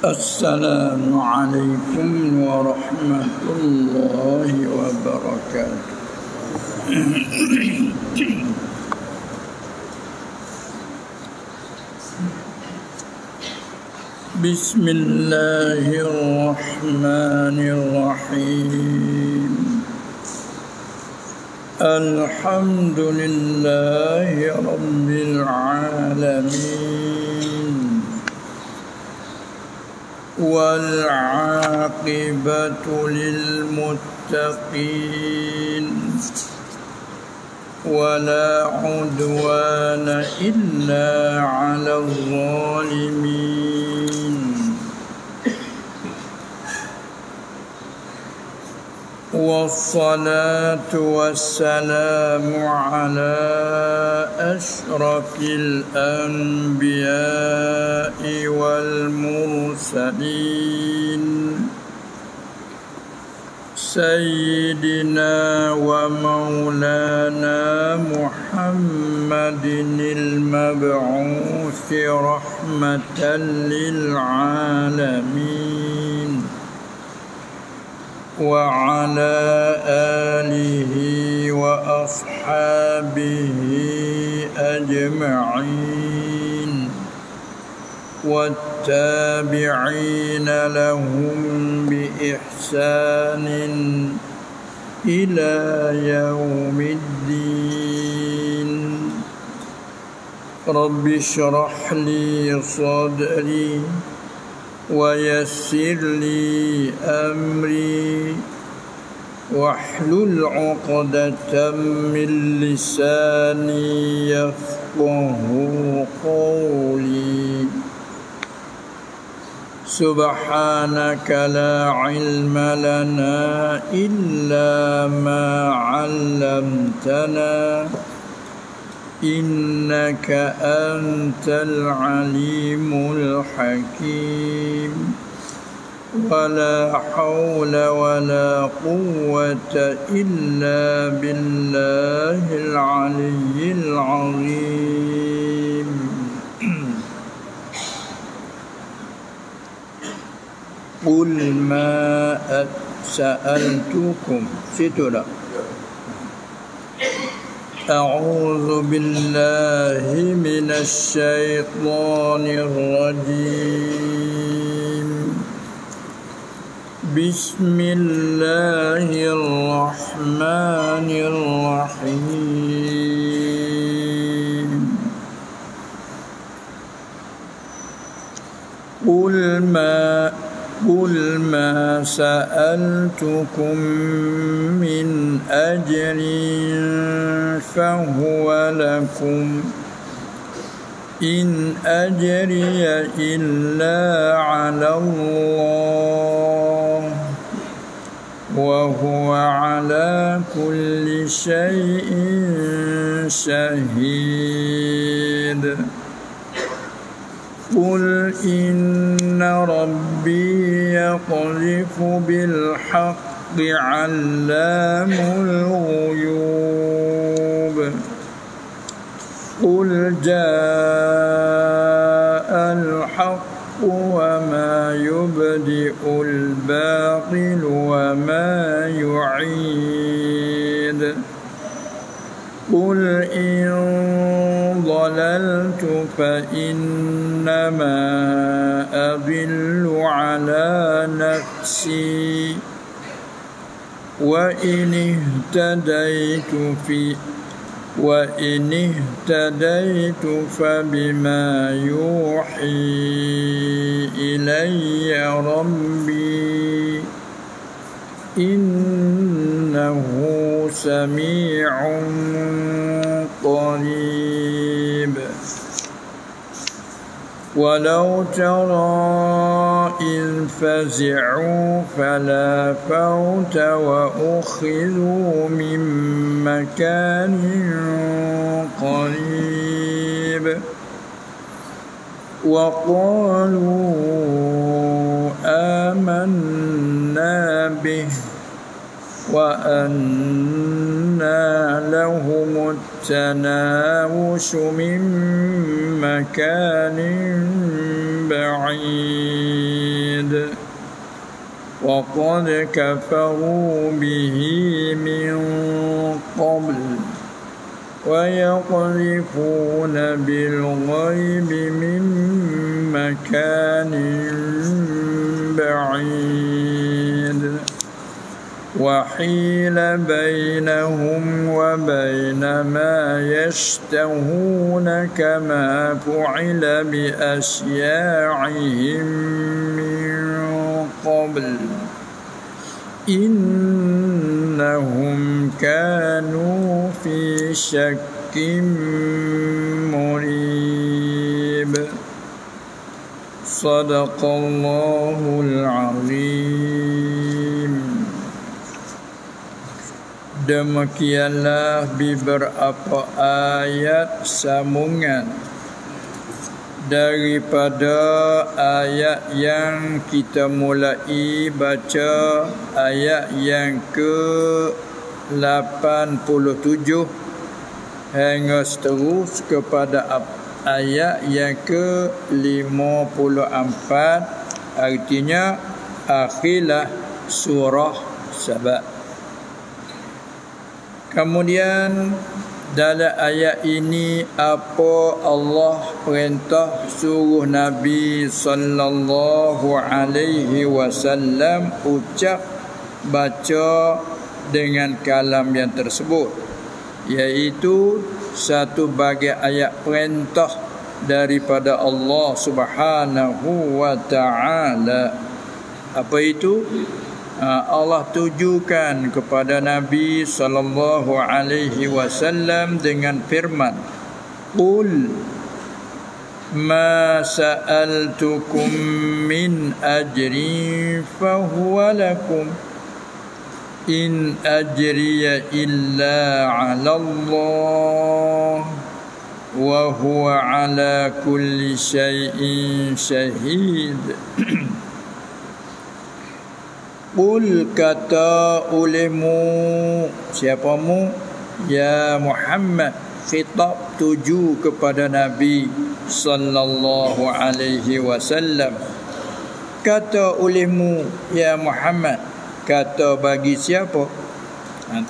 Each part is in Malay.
السلام عليكم ورحمة الله وبركاته. بسم الله الرحمن الرحيم. الحمد لله رب العالمين، والعاقبة للمتقين، ولا عدوان إلا على الظالمين، والصلاة والسلام على أشرف الأنبياء والمرسلين، سيدنا ومولانا محمد المبعوث رحمة للعالمين، وعلى آله وأصحابه أجمعين، والتابعين لهم بإحسان إلى يوم الدين. رب اشرح لي صدري ويسر لي أمري، واحلل عقدة من لساني يفقه قولي. سبحانك لا علم لنا إلا ما علمتنا، إنك أنت العليم الحكيم. ولا حول ولا قوة إلا بالله العلي العظيم. قل ما سألتكم سترة. أعوذ بالله من الشيطان الرجيم. بسم الله الرحمن الرحيم. قل ما سألتكم من أجر فهو لكم، إن أجري إلا على الله، وهو على كل شيء شهيد. قل إن ربي يقذف بالحق علام الغيوب. قل جاء الحق وما يبدئ الباطل وما يعيد. قل إن ضللت فإنما أضل على نفسي، وإن اهتديت فبما يوحي إلي ربي، إنه سميع قريب. ولو ترى إذ فزعوا فلا فوت وأخذوا من مكان قريب، وقالوا آمنا به وأنى لهم التناوش من مكان بعيد. وقد كفروا به من قبل ويقذفون بالغيب من مكان بعيد وحيل بينهم وبين ما يشتهون كما فعل بأشياعهم من قبل إنهم كانوا في شك مريب صدق الله العظيم. Demikianlah beberapa ayat sambungan daripada ayat yang kita mulai baca, ayat yang ke-87 hingga seterus kepada ayat yang ke-54, artinya akhirlah surah Saba. Kemudian dalam ayat ini apa Allah perintah suruh Nabi sallallahu alaihi wasallam ucap baca dengan kalam yang tersebut, iaitu satu bagi ayat perintah daripada Allah Subhanahu wa taala. Apa itu? Allah tujukan kepada Nabi sallallahu alaihi wasallam dengan firman, "Qul ma sa'altukum min ajrin fahuwa lakum in ajriya illa 'ala Allah wa huwa 'ala kulli syai'in syahid." Qul, kata olehmu, siapamu? Ya Muhammad, khitab tuju kepada Nabi sallallahu alaihi wasallam. Kata olehmu ya Muhammad, kata bagi siapa?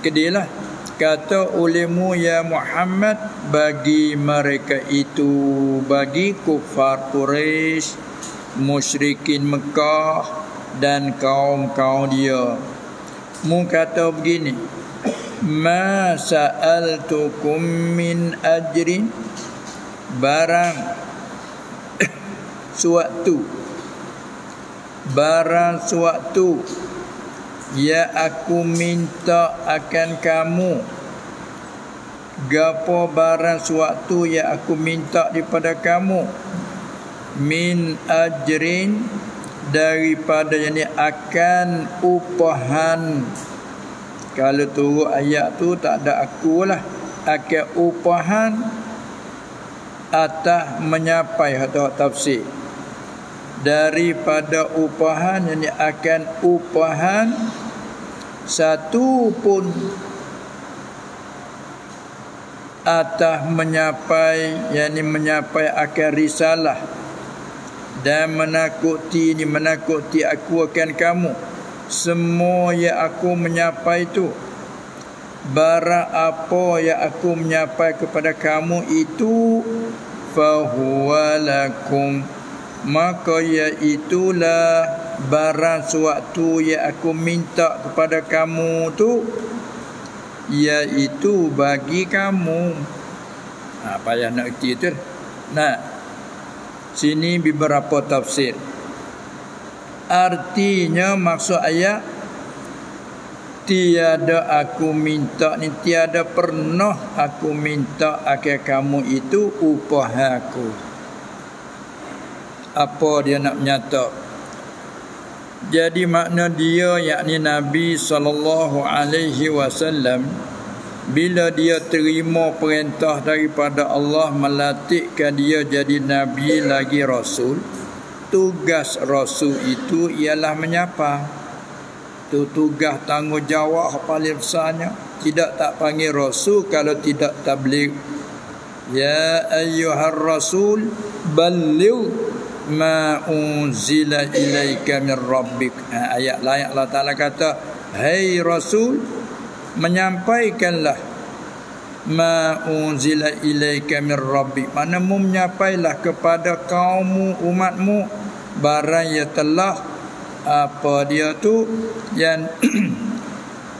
Kedilah. Kata olehmu ya Muhammad bagi mereka itu, bagi kufar Quraisy, musyrikin Mekah dan kaum-kaum dia. Mu kata begini, ma sa'altukum min ajrin, barang suatu ya aku minta akan kamu. Gapo barang suatu ya aku minta daripada kamu? Min ajrin, daripada yang ini akan upahan. Kalau turut ayat tu tak ada akulah, akan upahan atas menyapai atau tafsir. Daripada upahan yang ini akan upahan satu pun atas menyapai, yang ini menyapai akan risalah dan menakuti aku akan kamu. Semua yang aku menyapai itu, barang apa yang aku menyapai kepada kamu itu, fahuwa lakum, maka iaitulah barang suatu yang aku minta kepada kamu tu, iaitu bagi kamu. Payah nak erti tu. Nah, sini beberapa tafsir. Artinya maksud ayat, tiada aku minta ni, tiada pernah aku minta akan kamu itu upah aku. Apa dia nak menyata? Jadi makna dia, yakni Nabi SAW, bila dia terima perintah daripada Allah melatihkan dia jadi Nabi lagi Rasul, tugas Rasul itu ialah menyapa. Itu tugas tanggungjawab paling besarnya. Tidak tak panggil Rasul kalau tidak tabligh. Ya ayyuhar Rasul balligh ma unzila ilaika min rabbik. Ayat lain Allah Ta'ala kata, hai Rasul, menyampaikanlah ma unzila ilaika min rabbik. Maknanya menyampailah kepada kaummu, umatmu, barang yang telah apa dia tu yang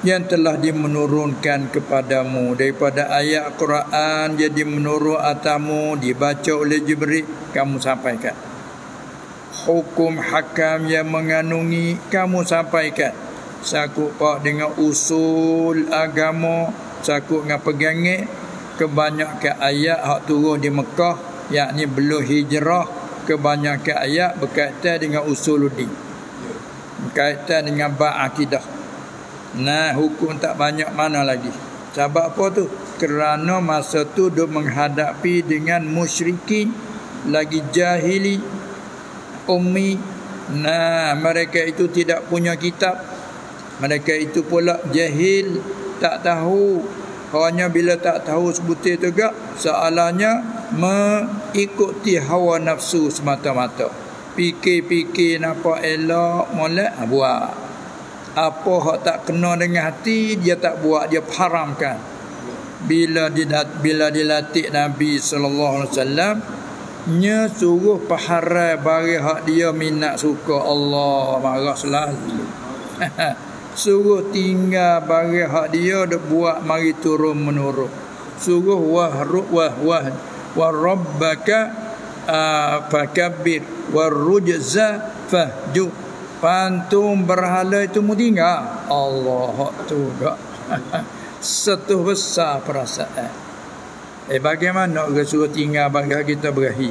yang telah dimenurunkan kepadamu daripada ayat Quran, jadi menurun atamu, dibaca oleh Jibril, kamu sampaikan. Hukum hakam yang mengandungi, kamu sampaikan. Sakut pak dengan usul agama, sakut dengan pegangit kebanyakan ayat hak turun di Mekah, yakni belum hijrah. Kebanyakan ayat berkaitan dengan usuluddin, berkaitan dengan bab akidah. Nah, hukum tak banyak mana lagi. Sebab apa tu? Kerana masa tu dia menghadapi dengan musyrikin, lagi jahili, ummi. Nah, mereka itu tidak punya kitab. Mereka itu pula jahil, tak tahu. Hanya bila tak tahu sebutir tu gak, soalannya mengikuti hawa nafsu semata-mata. Fikir-fikir nampak elok, molek buat. Apa hak tak kena dengan hati, dia tak buat, dia haramkan. Bila dilatih Nabi sallallahu alaihi wasallam, nya suruh paharai bagi hak dia minat suka, Allah marah selalu. Suruh tinggal bagi hak dia dak buat mari turun menurun. Suruh wa rabbaka fakabbir warujza fahjur. Pantung berhala itu mu tinggal. Allah tu gak. Satu besar perasaan. Bagaimana orang suruh tinggal bagi kita berahi?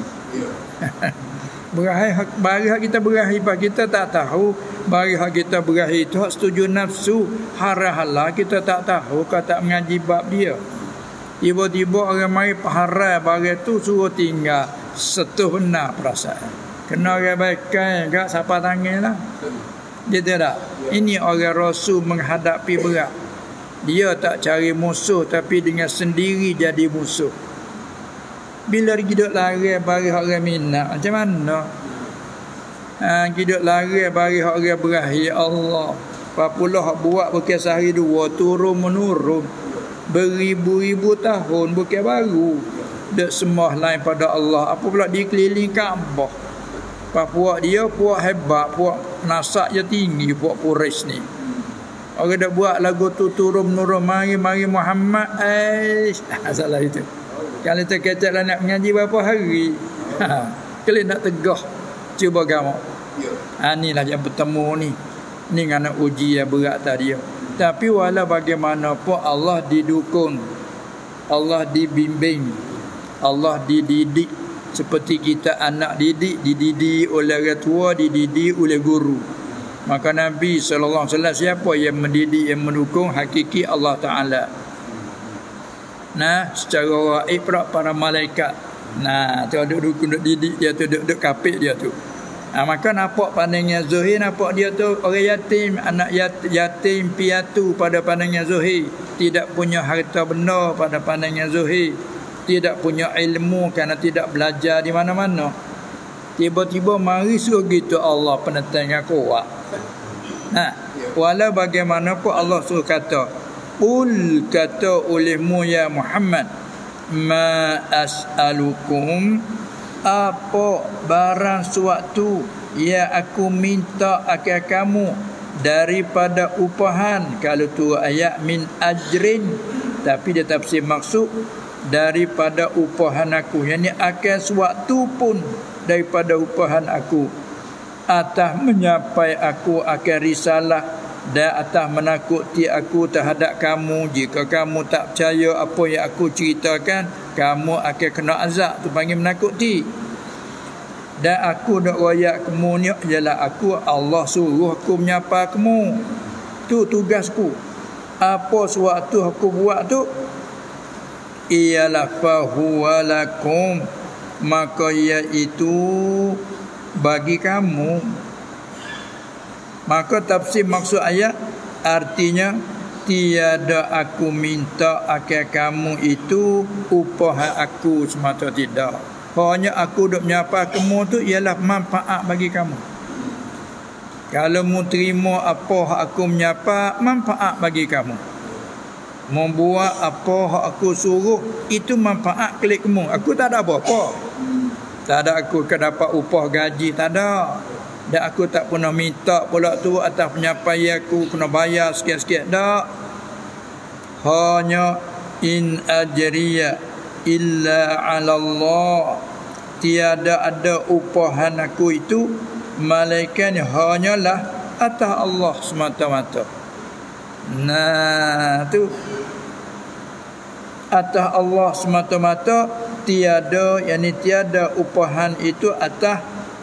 Bagi kita berahi, bagi kita tak tahu. Bagi kita berahi itu hak setuju nafsu. Hara-hala kita tak tahu, kau tak mengaji bab dia. Tiba-tiba orang mari paharai bagi tu suruh tinggal. Satu benar perasaan. Kena orang baikkan kat siapa tangan lah. Dia tidak. Ini orang Rasul menghadapi berat. Dia tak cari musuh, tapi dengan sendiri jadi musuh. Bila hidup lari bagi orang minat, macam mana? Hidup lari bagi orang berahi, Allah. Papulah buat bukan sehari dua, turun menurun. Beribu-ribu tahun, bukan baru. Dek semua lain pada Allah. Apa pula dikeliling Kaabah. Puak dia, puak hebat, puak nasak je tinggi, puak Quraisy ni. Orang dah buat lagu tu turun menurun, mari Muhammad. Salah itu. Kalau terkecak lah nak mengaji berapa hari. Kalau nak tegah, cuba gamak. Inilah yang bertemu ni. Ni kerana uji yang berat tadi. Tapi walau bagaimanapun Allah didukung, Allah dibimbing, Allah dididik. Seperti kita anak dididik oleh orang tua, dididik oleh guru. Maka Nabi sallallahu alaihi wasallam siapa yang mendidik, yang mendukung? Hakiki Allah Taala. Nah, secara gaib para malaikat. Nah, tu duk didik dia tu, duk kapit dia tu. Maka nampak pandangnya Zuhir, nampak dia tu orang yatim, anak yatim piatu pada pandangnya Zuhir. Tidak punya harta benda pada pandangnya Zuhir. Tidak punya ilmu kerana tidak belajar di mana-mana. Tiba-tiba mari suruh gitu Allah penentang yang kuat. Nah, walau bagaimanapun Allah suruh kata, "Qul," kata olehmu ya Muhammad, "ma as'alukum," apa barang suatu yang aku minta akan kamu daripada upahan. Kalau tu ayat min ajrin, tapi dia tafsir maksud daripada upahan aku, yang ni akan suatu pun daripada upahan aku, atas menyapai aku akan risalah, dan atas menakuti aku terhadap kamu. Jika kamu tak percaya apa yang aku ceritakan, kamu akan kena azab. Tu panggil menakuti. Dan aku nak royak kamu ni ialah aku, Allah suruh aku menyapa kamu. Tu tugasku. Apa suatu aku buat tu, ialah fahuwa lakum, maka iaitu bagi kamu. Maka tafsir maksud ayat artinya tiada aku minta akan kamu itu upah aku semata, tidak. Hanya aku duk menyapa kamu tu ialah manfaat bagi kamu. Kalau mu terima apa aku menyapa, manfaat bagi kamu. Membuat apa aku suruh, itu manfaat kelik kamu. Aku tak ada apa-apa. Tak ada aku ke dapat upah gaji, tak ada. Dan aku tak pernah minta pula tu atas penyampaian aku kena bayar sikit-sikit, tak. Hanya in ajriya illa 'ala Allah. Tiada ada upahan aku itu malaikat hanyalah atas Allah semata-mata. Nah, tu atas Allah semata-mata, tiada, yakni tiada upahan itu atas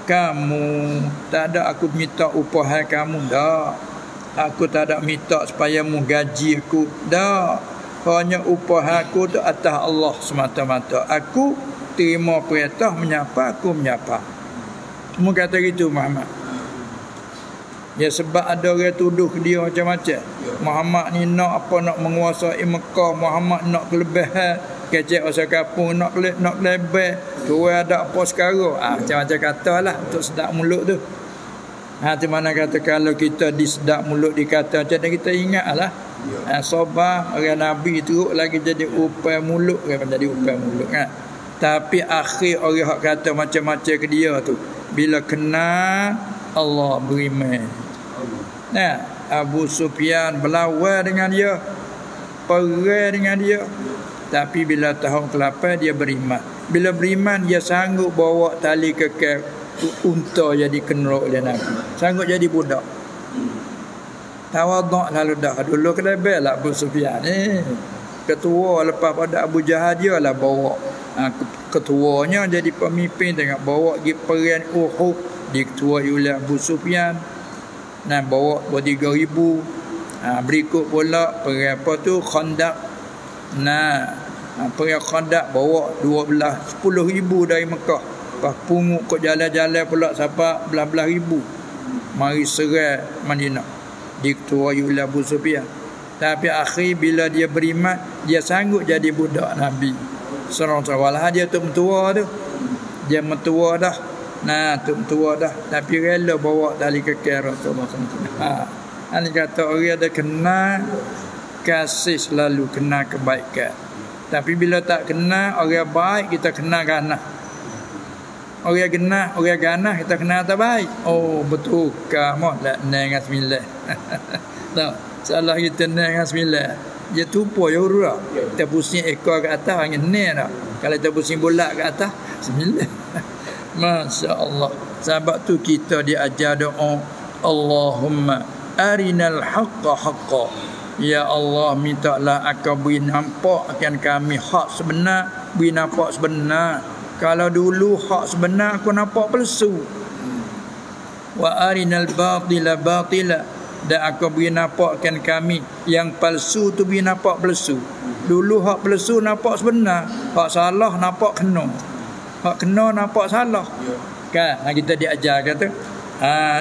kamu. Tak ada aku minta upahan kamu, dah. Aku tak ada minta supaya mu gaji aku, dah. Hanya upahan aku tu atas Allah semata-mata. Aku terima perintah menyapa, aku menyapa. Mu kata gitu Muhammad. Ya, sebab ada orang tuduh dia macam-macam. Muhammad ni nak apa, nak menguasai Mekah, Muhammad nak kelebihan, kecek asal kapung, nak lebih. Tu ada apa sekarang? Macam-macam katalah untuk sedap mulut tu. Di mana kata kalau kita disedak mulut dikata macam ni, kita ingatlah. Sabar orang Nabi teruk lagi jadi upai mulut, orang jadi upai mulut kan. Tapi akhir orang hak kata macam-macam ke dia tu, bila kena Allah beriman. Nah, Abu Sufyan berlawan dengan dia, perang dengan dia. Tapi bila tahun ke-8 dia beriman. Bila beriman dia sanggup bawa tali kekal unta jadi kenderaan oleh Nabi. Sanggup jadi budak. Tawaduk lalu dah. Dulu kelebih lah Abu Sufyan ni. Ketua lepas pada Abu Jahal dia lah bawa. Ketuanya jadi pemimpin dengan bawa pergi perang Uhud. Diketuai oleh Abu Sufyan. Nah, bawa 3,000. Berikut pula perang apa tu, Khandaq. Nah, perang Khandaq bawa 10,000 dari Mekah. Lepas pungut ke jalan-jalan pula sampai belah-belah ribu. Mari serang Madinah. Diketuai oleh Abu Sufyan. Tapi akhir bila dia beriman, dia sanggup jadi budak Nabi. Walah dia tu mentua tu. Dia mentua dah. Nah, tu mentua dah. Tapi rela bawa tali kekal Rasulullah SAW. Ini kata orang ada kena kasih, selalu kena kebaikan. Tapi bila tak kena orang baik, kita kena ganah. Orang ganah kita kena tak baik. Oh, betul kamu lah dengan 9. Tak, salah kita dengan 9. Dia tupu ya urut. Kita pusing ekor ke atas angin ni dah. Kalau kita pusing bola ke atas 9. Masya-Allah. Sebab tu kita diajar doa, Allahumma arinal haqqa haqqa. Ya Allah, mintalah aku beri nampak akan kami hak sebenar, beri nampak sebenar. Kalau dulu hak sebenar aku nampak palsu. Wa arinal batila batila. Dan aku beri nampakkan kami yang palsu tu beri nampak palsu. Dulu hak palsu nampak sebenar, hak salah nampak kena, hak kena nampak salah. Kan kita diajar kata,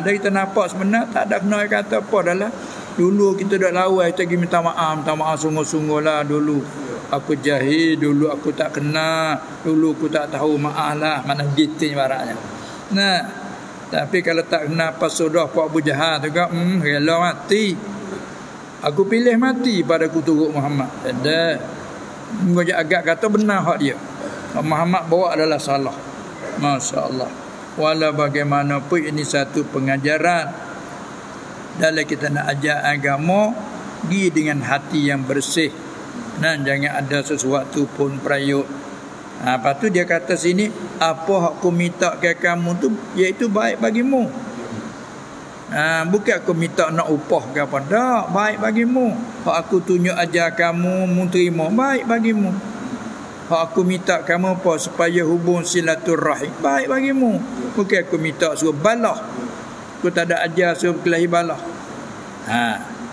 dah kita nampak sebenar, tak ada kena kata apa dah lah. Dulu kita dah lawan, kita pergi minta maaf sungguh-sungguh lah. Dulu aku jahil, dulu aku tak kena, dulu aku tak tahu, maaf lah. Mana gitu baraknya. Nah, tapi kalau tak kena apa sudah Pak Abu Jahal tu kan, rela mati. Aku pilih mati pada aku turut Muhammad. Dah. Ngajak agak kata benar hak dia. Muhammad bawa adalah salah. Masya-Allah. Walau bagaimanapun ini satu pengajaran. Dalam kita nak ajar agama, pergi dengan hati yang bersih. Dan jangan ada sesuatu pun perayuk. Lepas tu dia kata sini, apa aku minta ke kamu tu iaitu baik bagimu. Bukan aku minta nak upah ke apa. Tak, baik bagimu. Hak aku tunjuk ajar kamu, mu terima, baik bagimu. Hak aku minta kamu apa, supaya hubung silaturahim, baik bagimu. Bukan aku minta suruh balah. Aku tak ada ajar suruh kelahi balah.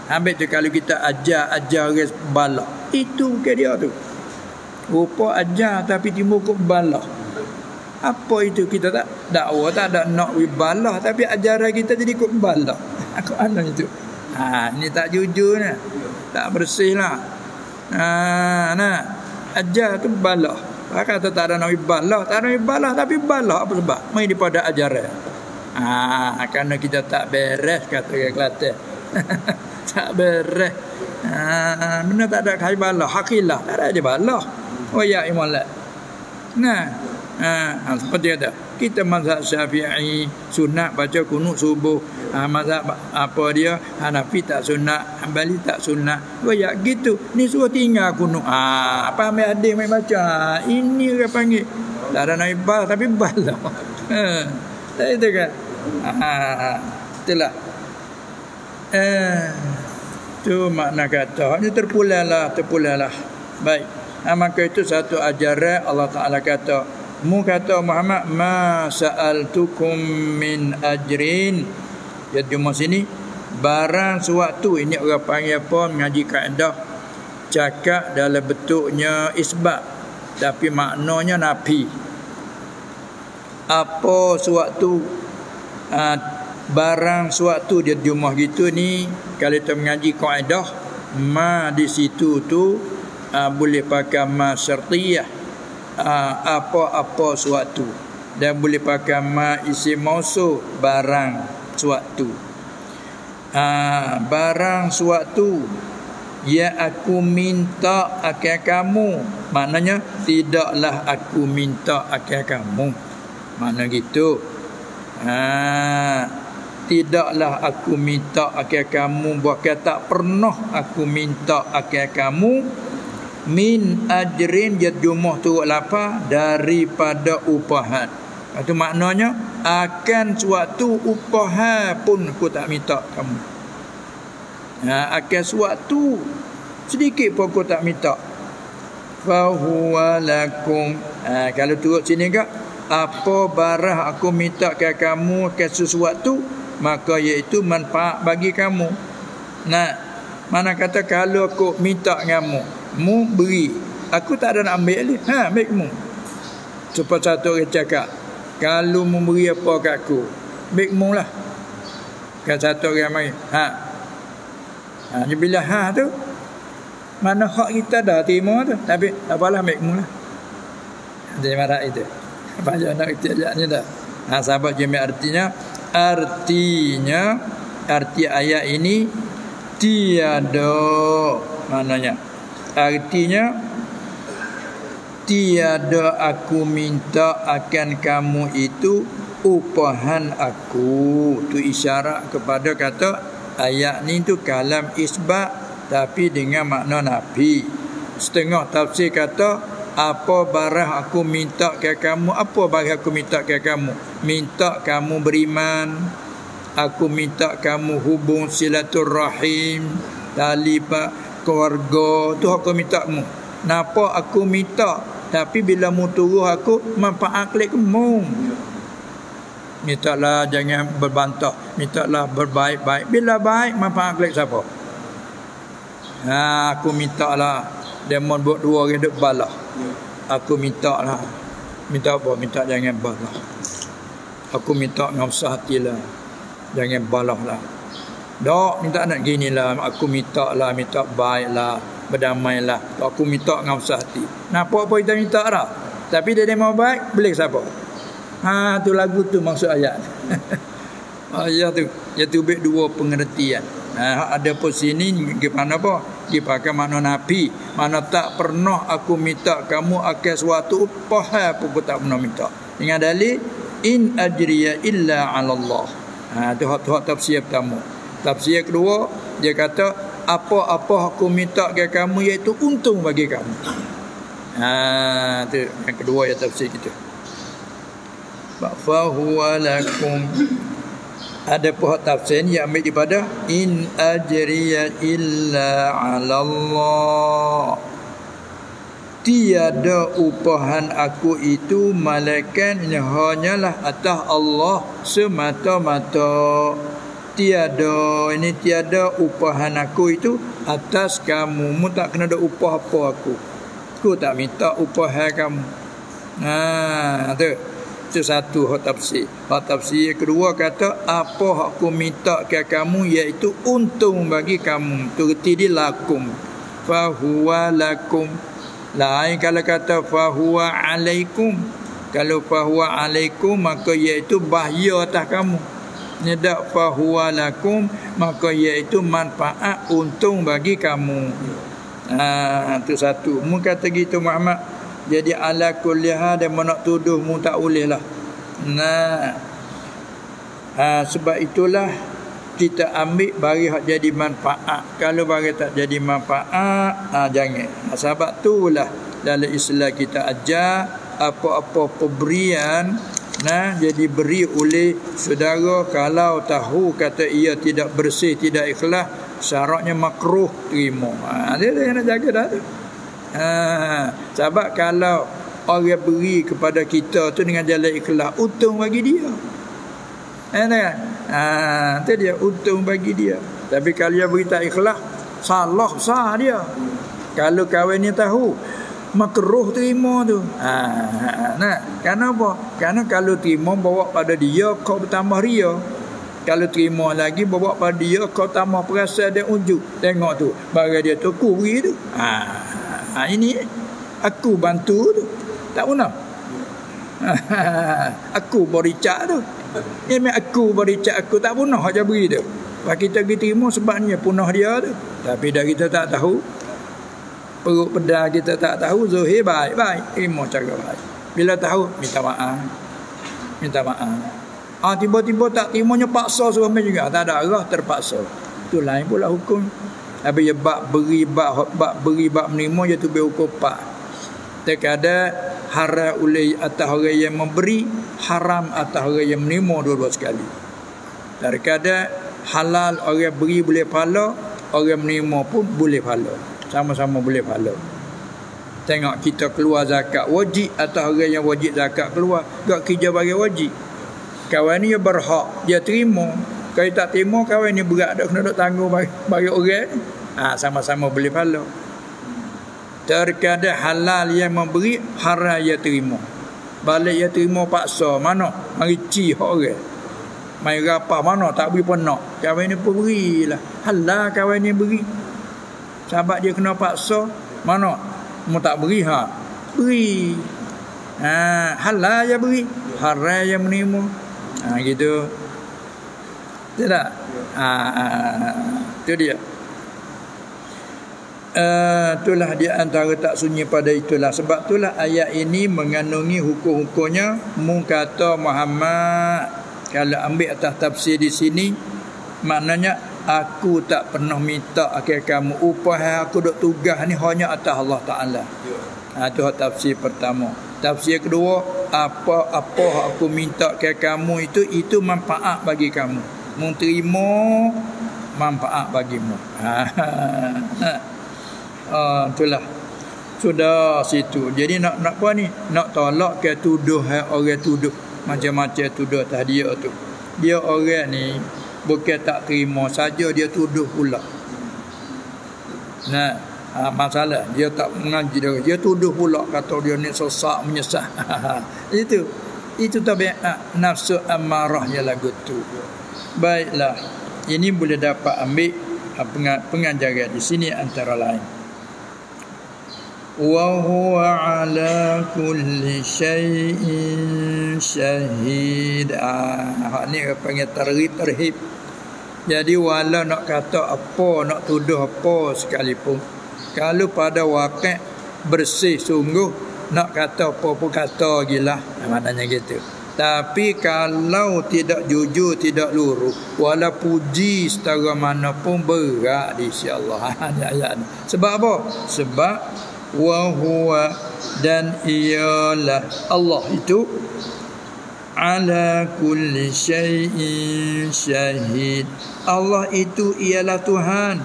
Ambil tu kalau kita ajar orang balah, itu bukan dia tu. Rupa ajar tapi timbul ke balah. Apa itu? Kita tak dakwah, tak ada nak balah, tapi ajaran kita jadi ke balah. Aku ana itu. Ni tak jujur ni. Tak bersih lah. Ajar tu balah. Kata tak ada nak ibalah, tak ada ibalah, tapi balah apa sebab? Mai daripada ajaran. Kerana kita tak beres kata orang Kelantan. Tak beres. Benda tak ada kai balah, hakilah, tak ada je balah. Oh ya imalat. Seperti kata kita mazhab Syafi'i sunat baca kunut subuh, mazhab apa dia Hanafi tak sunat, Hambali tak sunat. Ya gitu. Ni suruh tinggal kunut. Apa ambil hadis mai baca. Ini orang panggil tak ada naibah tapi balah. Tak itu kan. Itulah. Tu makna kata. Ini terpulailah. Baik. Maka itu satu ajaran Allah Ta'ala kata. Mu kata Muhammad, ma sa'altukum min ajrin. Ya cuma sini barang suatu, ini orang panggil apa, mengaji kaedah, cakap dalam bentuknya isbat tapi maknanya nafi. Apa suatu, barang suatu dia cuma gitu ni. Kalau kita mengaji kaedah, ma di situ tu boleh pakai ma syartiyah, apa-apa suatu, dan boleh pakai ma isim mausul, barang suatu. Barang suatu ya aku minta akan kamu, maknanya tidaklah aku minta akan kamu, makna gitu. Tidaklah aku minta akan kamu, bahkan tak pernah aku minta akan kamu. Min ajrin jad jumuh turut lapar, daripada upahan. Itu maknanya akan suatu upahan pun aku tak minta kamu. Akan suatu sedikit pun aku tak minta. Fahuwa lakum. Kalau turut sini kak, apa barang aku minta ke kamu ke sesuatu, maka iaitu manfaat bagi kamu. Mana kata kalau aku minta kamu, mu beri, aku tak ada nak ambil ni. Ambil mu. Supaya satu orang cakap, kalau mu beri apa kat aku, ambil mu lah. Kan satu orang main. Bila tu mana hak kita dah terima tu, tapi apalah ambil mu lah. Dia marah itu. Banyak nak kita ajak ni dah. Sahabat jami artinya arti ayat ini tiada, maknanya artinya tiada aku minta akan kamu itu upahan aku. Tu isyarat kepada kata ayat ni tu kalam isbat tapi dengan makna nafi. Setengah tafsir kata apa barang aku minta ke kamu, apa barang aku minta ke kamu, minta kamu beriman, aku minta kamu hubung silaturrahim, tali keluarga, tu aku minta mu. Napa aku minta, tapi bila mu turuh aku manfaat klik mu. Mintalah jangan berbantah, mintalah berbaik-baik. Bila baik manfaat klik siapa? Aku mintalah demon buat dua orang duk balah. Aku mintalah. Minta apa? Minta jangan balah. Aku minta ngam sahatilah. Jangan balah lah. Dok minta nak gini lah, aku minta lah, minta baik lah, berdamai lah. Aku minta ngam sahati. Nampak apa kita minta lah. Tapi dia mau baik, beli siapa? Tu lagu tu maksud ayat. Ayat tu, iaitu dua pengertian. Ada pun sini gimana apa? Dipakai makna nabi, mana tak pernah aku minta kamu akan suatu upah pun aku tak pernah minta. Dengan dalil in ajriya illa 'ala Allah. Tu hak tafsir pertama. Tafsir kedua, dia kata apa-apa aku minta ke kamu iaitu untung bagi kamu. Tu yang kedua ya tafsir kita. Fa huwa lakum. Ada pun tafsir yang ambil daripada in ajriya illa 'ala Allah. Tiada upahan aku itu malaikat hanyalah atas Allah semata-mata. Tiada upahan aku itu atas kamu. Mu tak kena ada upah apa aku. Aku tak minta upahan kamu. Itu satu hak tafsir. Hak tafsir kedua kata apa aku minta ke kamu iaitu untung bagi kamu. Tu reti di lakum. Fa huwa lakum. Lain kalau kata fahuwa alaikum. Kalau fahuwa alaikum maka iaitu bahaya atas kamu. Tidak fahuwa lakum maka iaitu manfaat untung bagi kamu. Itu satu. Mu kata gitu Muhammad. Jadi ala kulli hal dia nak tuduh mu tak boleh lah. Sebab itulah kita ambil bagi hak jadi manfaat. Kalau bagi tak jadi manfaat, jangan. Sebab itulah dalam Islam kita ajar apa-apa pemberian jadi beri oleh saudara kalau tahu kata ia tidak bersih, tidak ikhlas, syaratnya makruh terima. Dia nak jaga dah tu. Sebab kalau orang beri kepada kita tu dengan jalan ikhlas, untung bagi dia. Itu dia untung bagi dia. Tapi kalau dia beri tak ikhlas, salah besar dia. Kalau kawan ni tahu makruh terima tu. Kenapa? Kerana kalau terima bawa pada dia kau bertambah ria. Kalau terima lagi bawa pada dia kau tambah perasaan dan unjuk. Tengok tu, bagi dia tu aku beri tu. Ini aku bantu tu. Tak guna. Aku bericak tu. Ini aku bericak aku tak punah aja beri tu. Pak kita terima sebabnya punah dia tu. Tapi dah kita tak tahu. Perut pedas kita tak tahu, zahir baik-baik, terima cara baik. Bila tahu, minta maaf. Tiba-tiba tak terimanya paksa suami juga. Tak ada arah terpaksa. Itu lain pula hukum. Habis ya bab beri, bab menerima, dia tu berhukum pak. Terkadang haram oleh atas orang yang memberi, haram atas orang yang menerima dua-dua sekali. Terkadang halal orang beri boleh pahala, orang menerima pun boleh pahala. Sama-sama boleh pahala. Tengok kita keluar zakat wajib atas orang yang wajib zakat keluar. Gak kerja bagi wajib. Kawan ni dia berhak, dia terima. Kalau tak terima, kawan ni berat dah kena duk tanggung bagi orang. Sama-sama boleh pahala. Terkadang halal yang memberi, haram dia terima. Balik dia terima paksa, mana? Mari hak orang. Mai rapah mana tak beri pun nak. Kawan ni pun berilah. Halal kawan ni beri. Sahabat dia kena paksa, mana? Mu tak beri beri. Halal je beri, haram je menerima. Gitu. Tidak? Itu dia. Itulah dia antara tak sunyi pada itulah. Sebab itulah ayat ini mengandungi hukum-hukumnya. Mu kata Muhammad, kalau ambil atas tafsir di sini, maknanya aku tak pernah minta akhir kamu upah aku duk tugas ni hanya atas Allah Ta'ala. Itu tafsir pertama. Tafsir kedua, apa-apa aku minta akhir kamu itu manfaat bagi kamu. Mu terima manfaat bagimu. Itulah. Sudah situ. Jadi nak apa ni? Nak tolak ke tuduh orang tuduh. Macam-macam tuduh atas dia tu. Dia orang ni bukan tak terima saja, dia tuduh pula. Masalah dia tak mengaji dia tuduh pula, kata dia ni sesak menyesat. Itu tabiat nafsu amarah yang lagu tu. Baiklah, ini boleh dapat ambil pengajaran di sini antara lain. Wa huwa ala kulli syai'in syahid. Ni panggil tarhib. Jadi walau nak kata apa, nak tuduh apa sekalipun, kalau pada wakil bersih sungguh, nak kata apa pun kata gilah, maknanya gitu. Tapi kalau tidak jujur, tidak lurus, walau puji setara mana pun berat di sisi Allah. Sebab apa? Sebab wa huwa, dan ialah Allah itu ala kulli syai'in syahid. Allah itu ialah Tuhan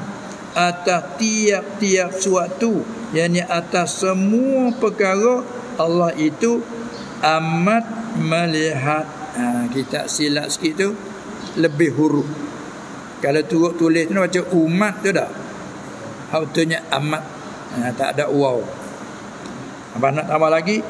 atas tiap-tiap suatu, yakni atas semua perkara. Allah itu amat melihat. Kita silap sikit tu, lebih huruf. Kalau turut tulis tu macam umat tu dah. Hautunya amat. Tak ada waw. Apa nak tambah lagi?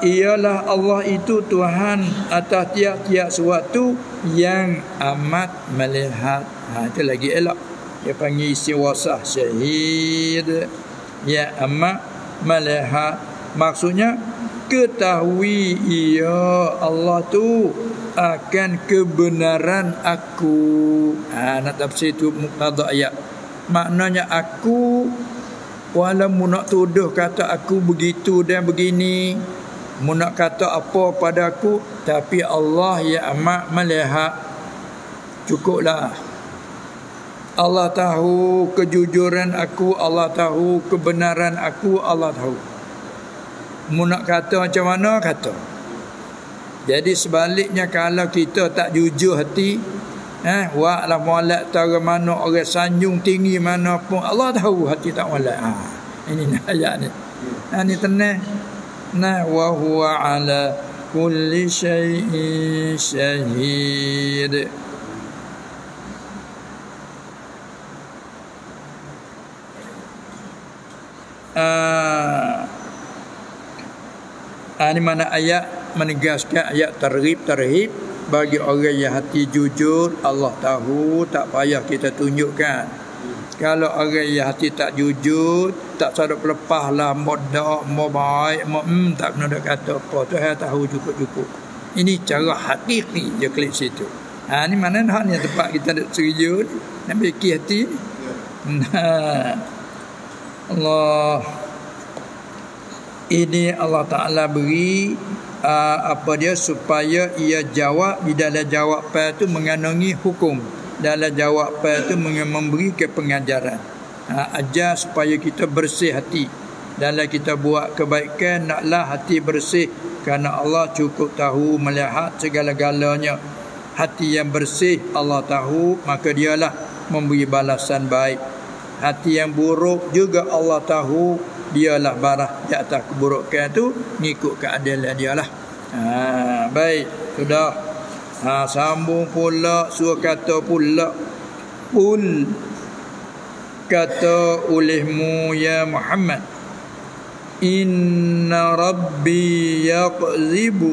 Ialah Allah itu Tuhan atas tiap-tiap sesuatu yang amat melihat. Itu lagi elok. Dia panggil isi wasah syahid. Ya amat melihat. Maksudnya ketahui ia Allah tu akan kebenaran aku. Nak tafsir tu muqtada ayat. Maknanya aku, walaupun nak tuduh kata aku begitu dan begini, mu nak kata apa pada aku, tapi Allah yang amat melihat. Cukuplah. Allah tahu kejujuran aku, Allah tahu kebenaran aku, Allah tahu. Mu nak kata macam mana, kata. Jadi sebaliknya kalau kita tak jujur hati, wa'lah molek tara mana, orang sanjung tinggi mana pun, Allah tahu hati tak molek. Ini ayat ni. Ni tenang. Wa huwa ala kulli syai'in syahid. Ini mana ayat menegaskan ayat tarhib bagi orang yang hati jujur. Allah tahu, tak payah kita tunjukkan. Kalau orang yang hati tak jujur, tak sadar lepas lah, modak, mau baik, mau tak pernah kata apa, tu saya tahu cukup-cukup. Ini cara hakiki je klik situ. Ni mana hak ni tempat kita nak serius, nak fikir hati. Allah, ini Allah Ta'ala beri supaya ia jawab. Di dalam jawapan itu mengandungi hukum, dalam jawapan itu memberi ke pengajaran. Ajar supaya kita bersih hati. Dalam kita buat kebaikan, naklah hati bersih, kerana Allah cukup tahu melihat segala-galanya. Hati yang bersih Allah tahu, maka dialah memberi balasan baik. Hati yang buruk juga Allah tahu, dialah barah di atas keburukan tu, ngikut keadilan dialah. Baik, sudah. Sambung pula, suruh kata pula, Qul, kata olehmu ya Muhammad, Inna Rabbi yaqzibu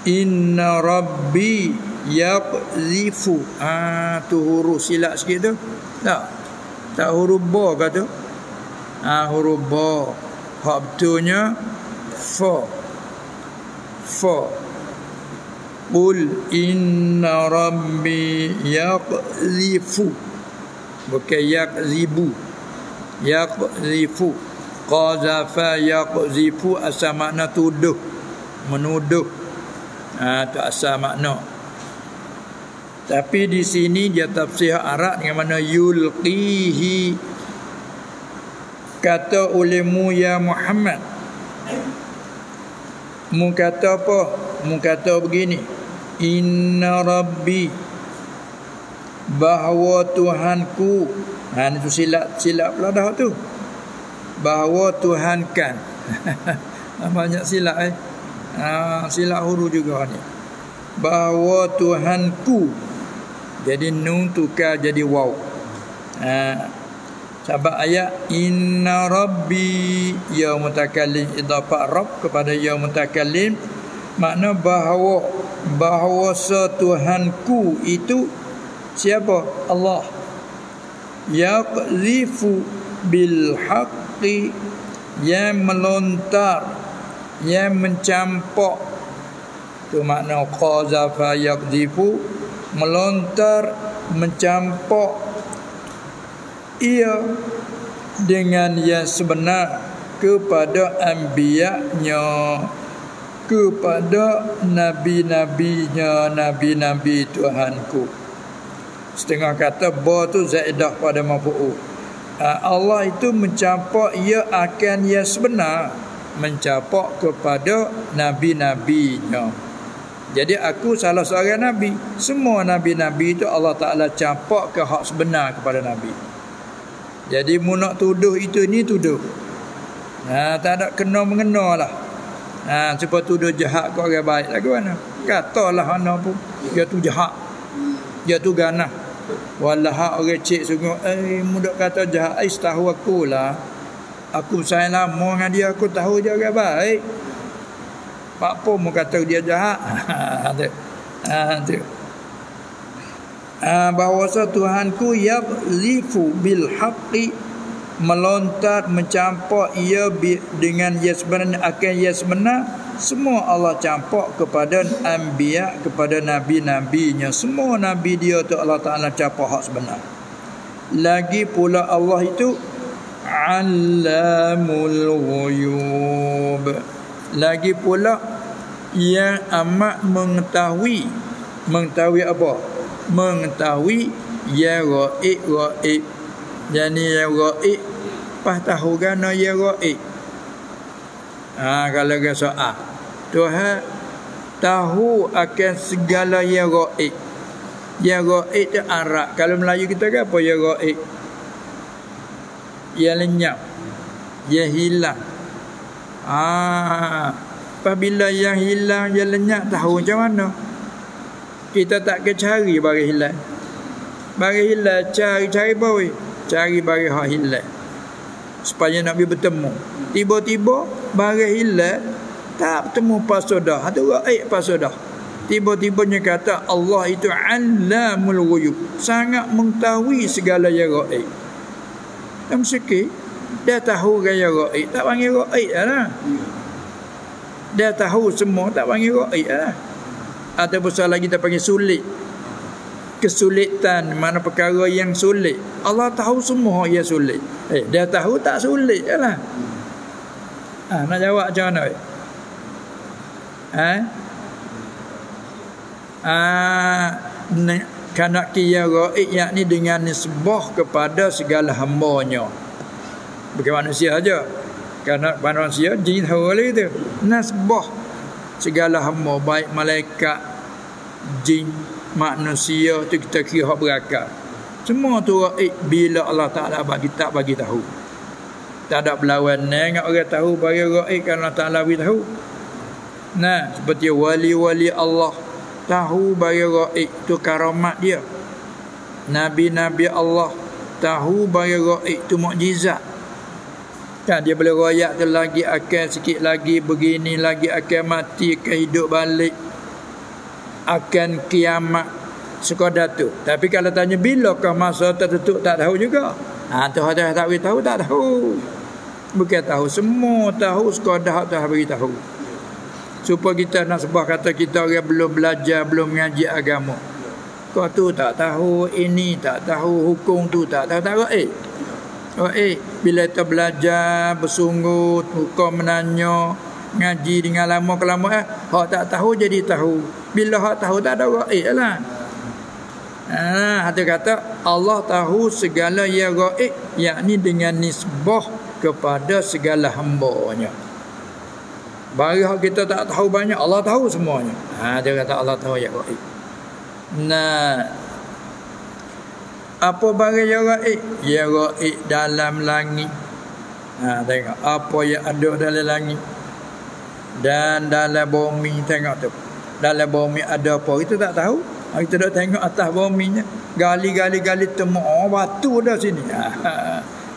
Inna Rabbi yaqzifu. Tu huruf silap sikit tu. Tak huruf ba kata. Huruf ba. Hak betulnya fa. Qul inna rabbi yaqzifu, bukan yaqzibu. Yaqzifu, qazafa yaqzifu, asal makna tuduh, menuduh. Tu asal makna. Tapi di sini dia tafsir Arab dengan mana yulqihi. Kata olehmu ya Muhammad, mu kata apa? Mu kata begini, Inna Rabbi, bahawa Tuhanku. Itu silap pula dah tu. Bahawa Tuhan kan. Banyak silap silap huruf juga ni. Bahawa Tuhanku. Jadi nun tukar jadi waw. Sebab ayat Inna Rabbi, ya mutakallim, idafah Rabb kepada ya mutakallim, makna bahawa Tuhanku itu siapa? Allah. Yaqzifu bil haqqi, yang melontar, yang mencampak. Tu makna qazafa yaqzifu, melontar, mencampak ia dengan yang sebenar kepada anbiya-Nya, kepada nabi-nabinya, nabi-nabi Tuhanku. Setengah kata ba tu zaidah pada maf'ul. Allah itu mencampak ia akan yang sebenar, mencampak kepada nabi-nabinya. Jadi aku salah seorang nabi. Semua nabi-nabi itu Allah Ta'ala campak ke hak sebenar kepada nabi. Jadi mu nak tuduh itu ni tuduh. Tak ada kena-mengena lah. Supaya tuduh jahat ke orang baik lagi mana. Katalah ana pun dia tu jahat, dia tu ganah. Walah orang cik sungguh, mudak kata jahat, tahu aku lah. Aku sayang lama dengan dia, aku tahu dia orang baik. Pak pun mu kata dia jahat. Tu. Bahawa Tuhanku yaqzifu bil haqqi, melontar mencampak ia dengan ia sebenarnya akan ia sebenar, semua Allah campak kepada anbiya, kepada nabi-nabinya. Semua nabi dia tu Allah Taala campak hak sebenar. Lagi pula Allah itu Allamul Ghuyub, lagi pula yang amat mengetahui apa? Mengetahui ya ghaib. Yani ya ghaib pas tahu gana ya ghaib. Kalau ke soal Tuhan tahu akan segala ya ghaib. Ya ghaib tu Arab. Kalau Melayu kita ke apa ya ghaib? Ya lenyap, ya hilang. Apabila yang hilang, yang lenyap, tahu macam mana? Kita tak ke cari bagi hilang. Bagi hilang, cari bagi. Cari bagi hak hilang. Supaya Nabi bertemu. Tiba-tiba, bagi hilang, tak bertemu pasodah. Itu gaib pasodah. Tiba-tibanya kata Allah itu Allamul Ghuyub. Sangat mengetahui segala yang gaib. Dan sikit dia tahu gaya gaib, tak panggil gaib lah. Dia tahu semua, tak panggil gaib lah. Ataupun salah kita panggil sulit. Kesulitan, mana perkara yang sulit. Allah tahu semua yang sulit. Dia tahu tak sulit lah. Nak jawab macam mana? Karena kia gaib yakni dengan nisbah kepada segala hambanya. Bukan manusia saja. Karena manusia jin tahu lagi tu. Nisbah segala hamba, baik malaikat, jin, manusia tu kita kira hak berakal. Semua tu gaib bila Allah Taala bagi tak bagi tahu. Tak ada berlawan dengan orang tahu bagi gaib kerana Allah Taala bagi tahu. Nah, seperti wali-wali Allah tahu bagi gaib tu karamat dia. Nabi-nabi Allah tahu bagi gaib tu mukjizat. Kan dia boleh royak tu lagi akan sikit lagi begini lagi akan mati, akan hidup balik, akan kiamat sekadar tu. Tapi kalau tanya bilakah masa tertentu tak tahu juga. Tu ada tak beritahu, tak tahu. Bukan tahu, semua tahu sekadar tak beritahu. Supaya kita nak sebab kata kita orang belum belajar, belum mengaji agama. Kau tu tak tahu, ini tak tahu, hukum tu tak tahu, tak gaib. Bila kita belajar bersungguh, hukum menanya, ngaji dengan lama kelamaan, hak tak tahu jadi tahu. Bila hak tahu tak ada gaib lah. Ada kata Allah tahu segala yang gaib, yakni dengan nisbah kepada segala hamba-Nya. Bagi kita tak tahu banyak, Allah tahu semuanya. Dia kata Allah tahu yang gaib. Apa bagi yang gaib? Yang gaib dalam langit. Tengok apa yang ada dalam langit dan dalam bumi. Tengok tu, dalam bumi ada apa kita tak tahu. Kita dah tengok atas buminya, gali temu batu dah sini.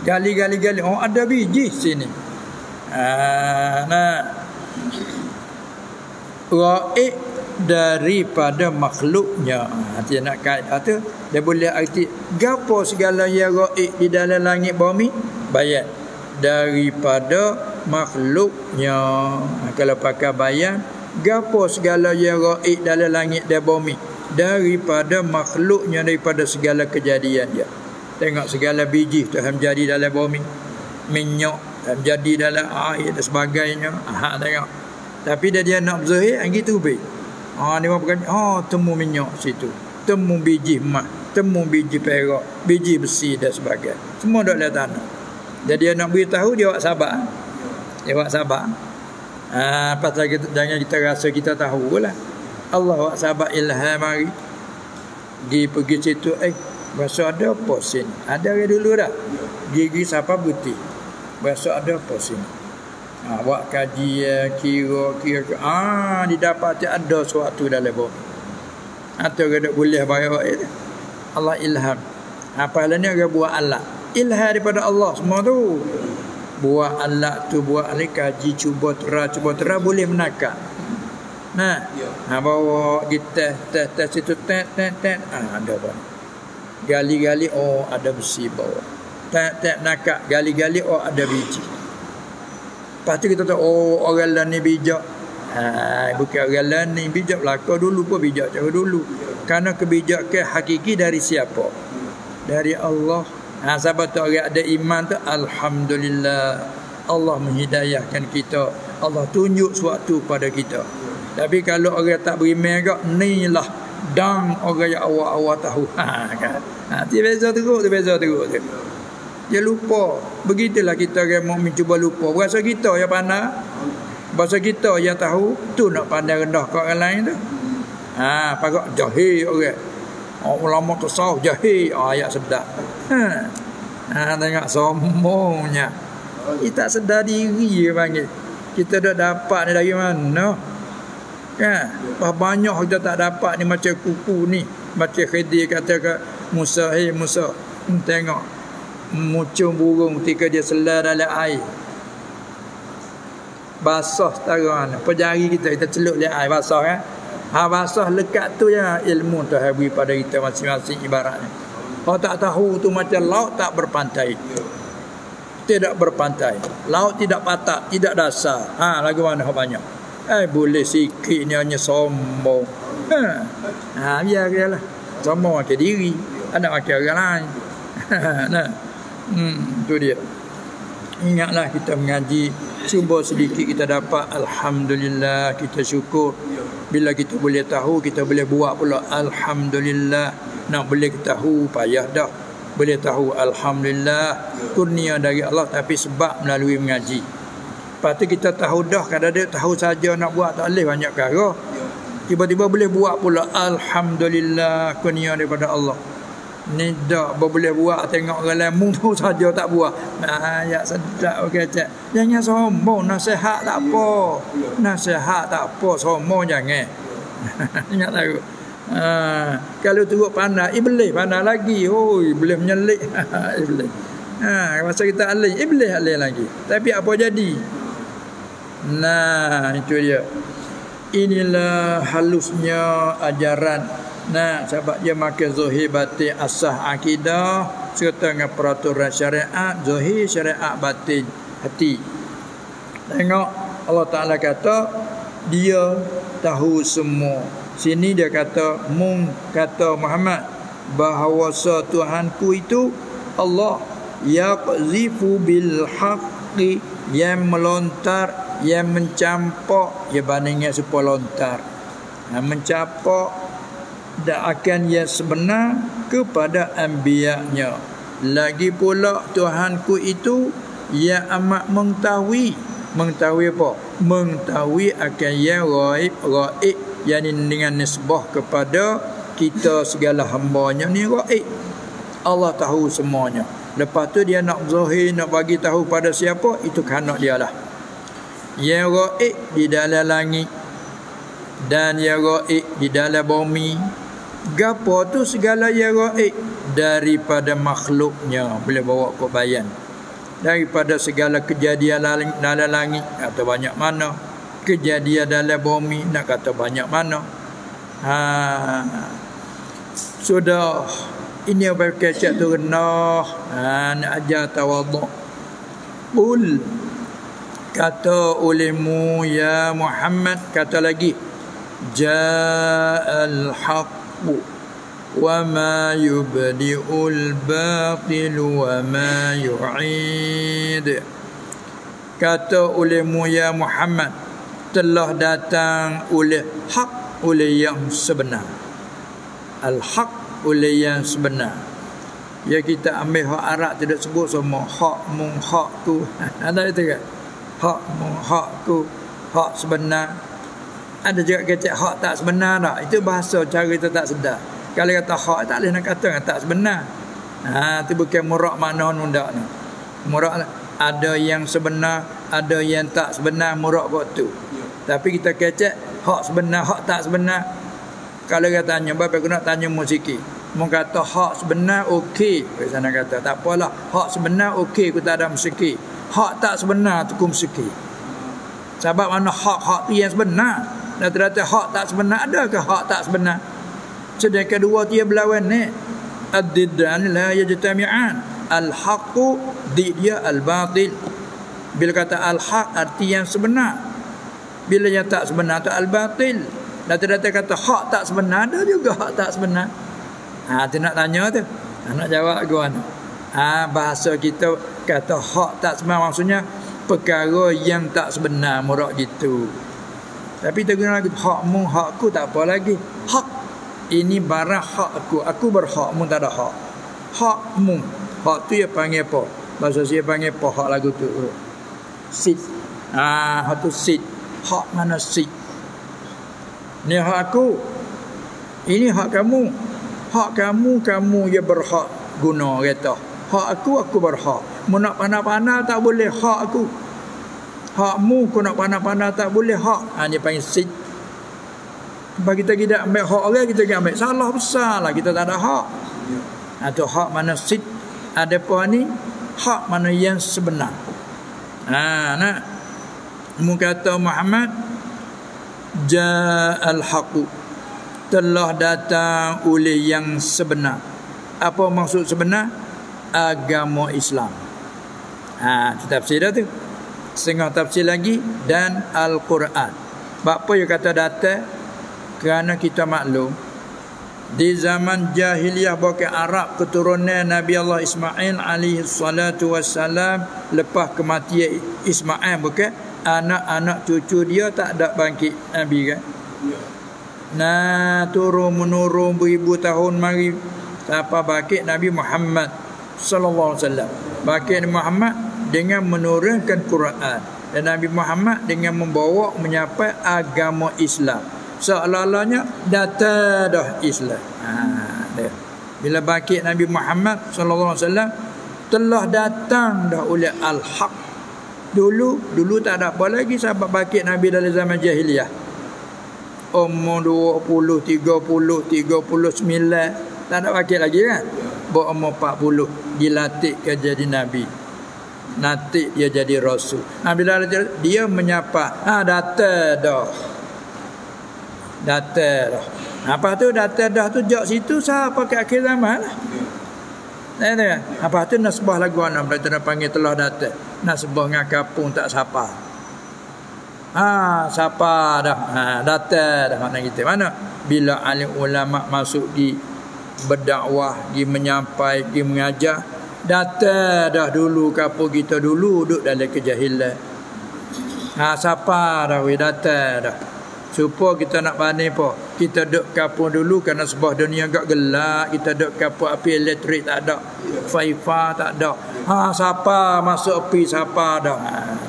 Gali ada biji sini. Gaib daripada makhluknya. Dia nak kait tu, dia boleh arti gapo segala yang gaib di dalam langit bumi, bayan daripada makhluknya. Kalau pakai bayan, gapo segala yang gaib dalam langit dan bumi, daripada makhluknya, daripada segala kejadian dia. Tengok segala biji tu yang jadi dalam bumi, minyak yang jadi dalam air dan sebagainya. Tengok. Tapi dia nak berzahir gitu be. Dia bukan temu minyak situ, temu biji emas, temu biji perak, biji besi dan sebagainya. Semua dak dalam tanah. Jadi dia nak beritahu, dia buat sabar. Dia buat sabar. Pasal kita, jangan kita rasa kita tahulah. Allah buat sabar, ilham mari. Pergi situ, rasa ada apa sini? Ada ke dulu dah? Gigi siapa buti? Rasa ada apa sini? Buat kajian, kira didapati ada sesuatu dalam bumi. Atau kada boleh bayar Allah ilham. Apalah ni orang buat alat. Ilham daripada Allah semua tu. Buat alat tu, buat alat kaji, cuba terah boleh menakar. Bawa kita tes situ tet. Ada apa? Gali ada besi bawah. Tak nakak gali-gali ada biji. Lepas tu kita tahu orang lain ni bijak. Bukan orang lain ni bijak, belaka dulu pun bijak cara dulu. Karena kebijakan hakiki dari siapa? Dari Allah. Sebab tu orang ada iman tu, alhamdulillah, Allah menghidayahkan kita, Allah tunjuk suatu pada kita. Tapi kalau orang tak beriman gak, inilah dang orang yang awal-awal tahu. Kan? Dia beza teruk. Dia lupa. Begitulah kita orang mukmin cuba lupa. Berasa kita yang pandai, bahasa kita yang tahu, tu nak pandai rendah kat orang lain tu. Pakat jahil orang. Ulama tasawuf jahil, ayat sedap. Tengok sombongnya. Kita tak sedar diri dia panggil. Kita dah dapat ni dari mana? Kan? Banyak kita tak dapat ni macam kuku ni. Macam Khidir kata ke Musa, "Hei Musa, tengok mucung burung ketika dia selar dalam air. Basah setara mana. Pejari kita celup dalam air basah kan. Basah lekat tu yang ilmu tu habis pada kita masing-masing ibaratnya. Kalau tak tahu tu macam laut tak berpantai. Tidak berpantai. Laut tidak patak, tidak dasar. Lagu mana banyak. Boleh sikit ni hanya sombong. Biar dia lah. Sombong makan diri. Ada makan orang lain. Itu dia. Ingatlah kita mengaji, cuba sedikit kita dapat, alhamdulillah, kita syukur. Bila kita boleh tahu, kita boleh buat pula alhamdulillah. Nak boleh tahu payah dah. Boleh tahu alhamdulillah, kurnia dari Allah, tapi sebab melalui mengaji. Lepas tu kita tahu dah, kadang-kadang tahu saja nak buat tak boleh banyak perkara. Tiba-tiba boleh buat pula alhamdulillah, kurnia daripada Allah. Ni dah boleh buat, tengok orang lain mung saja tak buat. Ya sedap okey cak. Jangan sombong, nasihat tak apa. Nasihat tak apa, sombong jangan. Ingat tahu. Kalau turut pandai, iblis pandai lagi. Iblis menyelik. Iblis. Masa kita alih, iblis alih lagi. Tapi apa jadi? Itu dia. Inilah halusnya ajaran. Sebab dia makan zahir batin asah akidah serta dengan peraturan syariat, zahir syariat batin hati. Tengok Allah Ta'ala kata dia tahu semua. Sini dia kata kata Muhammad bahawa Tuhanku itu Allah yaqzifu bil haqqi, yang melontar, yang mencampak, ya bandingnya supaya lontar. Mencampak dan akan yang sebenar kepada anbiya-Nya. Lagi pula Tuhanku itu yang amat mengetahui apa? Mengetahui akan yang ghaib, yang dengan nisbah kepada kita segala hamba-Nya ni ghaib. Allah tahu semuanya. Lepas tu dia nak zahir, nak bagi tahu pada siapa, itu kehendak dia lah. Yang ghaib di dalam langit dan yang ghaib di dalam bumi. Gapo tu segala yang gaib daripada makhluknya, boleh bawa ke bayan. Daripada segala kejadian dalam langit, kata banyak mana. Kejadian dalam bumi, nak kata banyak mana. Sudah. Ini apa kecek tu rendah. Nak ajar tawaduk. Qul, kata olehmu ya Muhammad, kata lagi, ja'al haqq wa ma yubdi'ul batil wa ma yu'id. Kata olehmu ya Muhammad, telah datang oleh hak, oleh yang sebenar. Al-haq, oleh yang sebenar. Ya kita ambil hak Arab tidak sebut semua hak mung hak tu. Ada itu kan? Hak mung hak tu, hak sebenar. Ada juga kata hak tak sebenar tak. Itu bahasa cara kita tak sedar. Kalau kata hak tak boleh nak kata tak sebenar. Itu bukan murak makna nundak ni. Murak ada yang sebenar, ada yang tak sebenar, murak waktu. Tapi kita kecek hak sebenar, hak tak sebenar. Kalau kita tanya, bapak nak tanya musiki. Mu kata hak sebenar okey. Sana kata tak apalah, hak sebenar okey, aku tak ada musiki. Hak tak sebenar tu ku musiki. Sebab mana hak tu yang sebenar. Dan ternyata hak tak sebenar, adakah hak tak sebenar? Sedangkan dua dia berlawan ni. Ad-diddan la yajtami'an. Al-haqqu dia al-batil. Bila kata al-haq arti yang sebenar. Bila yang tak sebenar tu al-batil. Data-data kata hak tak sebenar, ada juga hak tak sebenar. Tu nak tanya tu. Nak jawab gua tu. Bahasa kita kata hak tak sebenar maksudnya perkara yang tak sebenar, murak gitu. Tapi kita guna lagi hakmu, hakku tak apa lagi. Hak ini barang hak aku berhak, mu tak ada hak. Hakmu, hak tu dia panggil apa? Bahasa saya panggil apa hak lagu tu? Sit. Hak tu sit. Hak mana sit? Ni hak aku. Ini hak kamu. Hak kamu ya berhak guna kereta. Hak aku berhak. Mu nak pandai-pandai tak boleh hak aku. Hakmu kau nak pandai-pandai tak boleh hak. Dia panggil sit. Bagi kita tidak ambil hak orang, kita ambil salah besar lah, kita tak ada hak. Atau hak mana sit, ada apa ni? Hak mana yang sebenar. Nak mu kata Muhammad ja'al haqu, telah datang oleh yang sebenar. Apa maksud sebenar? Agama Islam. Tafsir dah tu. Setengah tafsir lagi dan Al-Quran. Apa yang kata datang? Kerana kita maklum di zaman jahiliyah bukan Arab keturunan Nabi Allah Ismail alaihi salatu wassalam, lepas kematian Ismail bukan anak-anak cucu dia tak ada bangkit Nabi kan. Turun menurun beribu tahun mari sampai bangkit Nabi Muhammad sallallahu alaihi wasallam. Bangkit Muhammad dengan menurunkan Quran, dan Nabi Muhammad dengan membawa menyampai agama Islam. Seolah-olahnya datang dah Islam. Bila bangkit Nabi Muhammad sallallahu alaihi wasallam, telah datang dah oleh al-haq. Dulu tak ada apa lagi sahabat bangkit Nabi dalam zaman jahiliyah. Umur 20, 30, 39 tak ada bangkit lagi kan. Umur 40 dilatih ke jadi Nabi. Nanti dia jadi Rasul. Bila dia menyapa, datang dah. Apa tu datang dah tu jak situ siapa ke akhir zaman lah. Apa tu nasbah lagu anak mereka panggil telah datang. Nasbah dengan kapung tak siapa. Siapa dah. Datang dah mana kita. Mana bila alim ulama masuk di berdakwah, di menyampai, di mengajar, datang dah dulu kapung kita dulu duduk dalam kejahilan. Siapa dah datang dah. Supaya kita nak banding apa? Kita duduk kapur dulu kerana sebuah dunia agak gelap. Kita duduk kapur api elektrik tak ada. Faifa tak ada. Siapa masuk api siapa dah.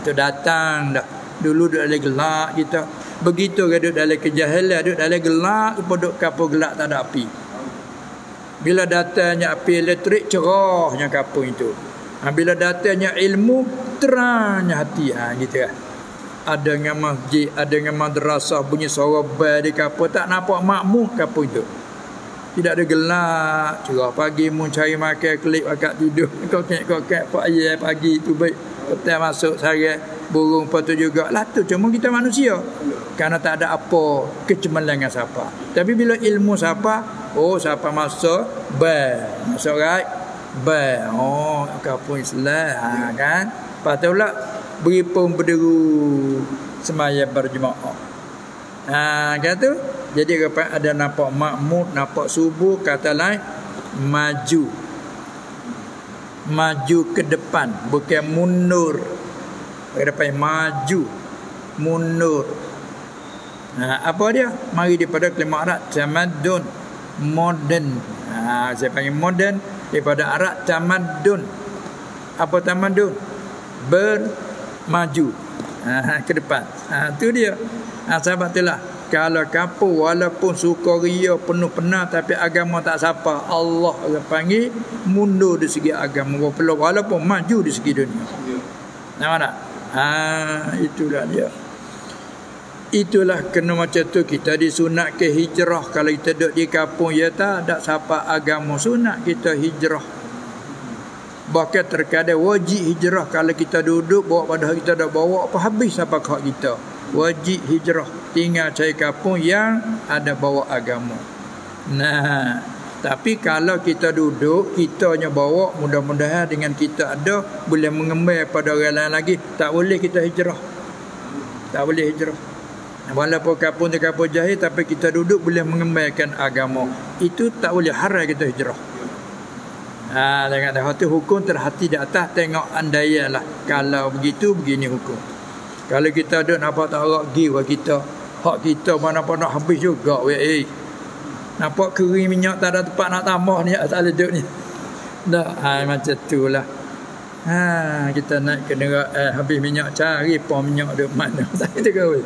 Itu datang dah. Dulu duduk dalam gelap kita. Begitu ke duduk dalam kejahilan, duduk dalam gelap, supaya duduk kapur gelap tak ada api. Bila datangnya api elektrik, cerahnya kapur itu. Bila datangnya ilmu, terangnya hati. Gitu kan. Ada dengan masjid, ada dengan madrasah, bunyi suara bel di kapur, tak nampak makmum kapur itu. Tidak ada gelap. Cerah pagi mu cari makan, kelip akak tidur. Kokek pak ayah pagi tu baik. Petang masuk sarang burung apa tu juga. Lah tu cuma kita manusia. Karena tak ada apa kecemerlangan siapa. Tapi bila ilmu siapa, siapa masuk bel. Masuk right? Bel. Kapur Islam kan. Lepas tu pula beri pun berderu semaya berjemaah. Kata jadi ada nampak makmum, nampak subuh, kata lain maju ke depan, bukan mundur. Ke depan maju, mundur. Apa dia? Mari daripada kelima Arab tamadun, modern. Saya panggil modern daripada Arab tamadun. Apa tamadun? Bermaju ke depan. Tu dia. Sahabat itulah. Kalau kapur walaupun sukaria penuh penat tapi agama tak sapa, Allah akan panggil mundur di segi agama walaupun maju di segi dunia. Nampak tak? Itulah dia. Itulah kena macam tu kita disunat ke hijrah. Kalau kita duduk di kampung ya tak ada sapa agama, sunat kita hijrah. Bahkan terkadang wajib hijrah. Kalau kita duduk bawa pada kita dah bawa apa habis apa hak kita. Wajib hijrah, tinggal cari kampung yang ada bawa agama. Tapi kalau kita duduk, kitanya bawa, mudah-mudahan dengan kita ada boleh mengemban pada orang lain lagi, tak boleh kita hijrah. Tak boleh hijrah. Walaupun kapun tu kapun jahil, tapi kita duduk boleh mengembangkan agama. Itu tak boleh, haram kita hijrah. Tengok dah tu hukum terhati di atas, tengok andaian lah. Kalau begitu, begini hukum. Kalau kita duduk nampak tak rak giwa kita, hak kita mana pun nak habis juga. Nampak kering minyak tak ada tempat nak tambah ni, tak ada duduk ni. Dah, macam tu lah. Kita naik kena habis minyak, cari pom minyak duduk mana. Tak ada kau.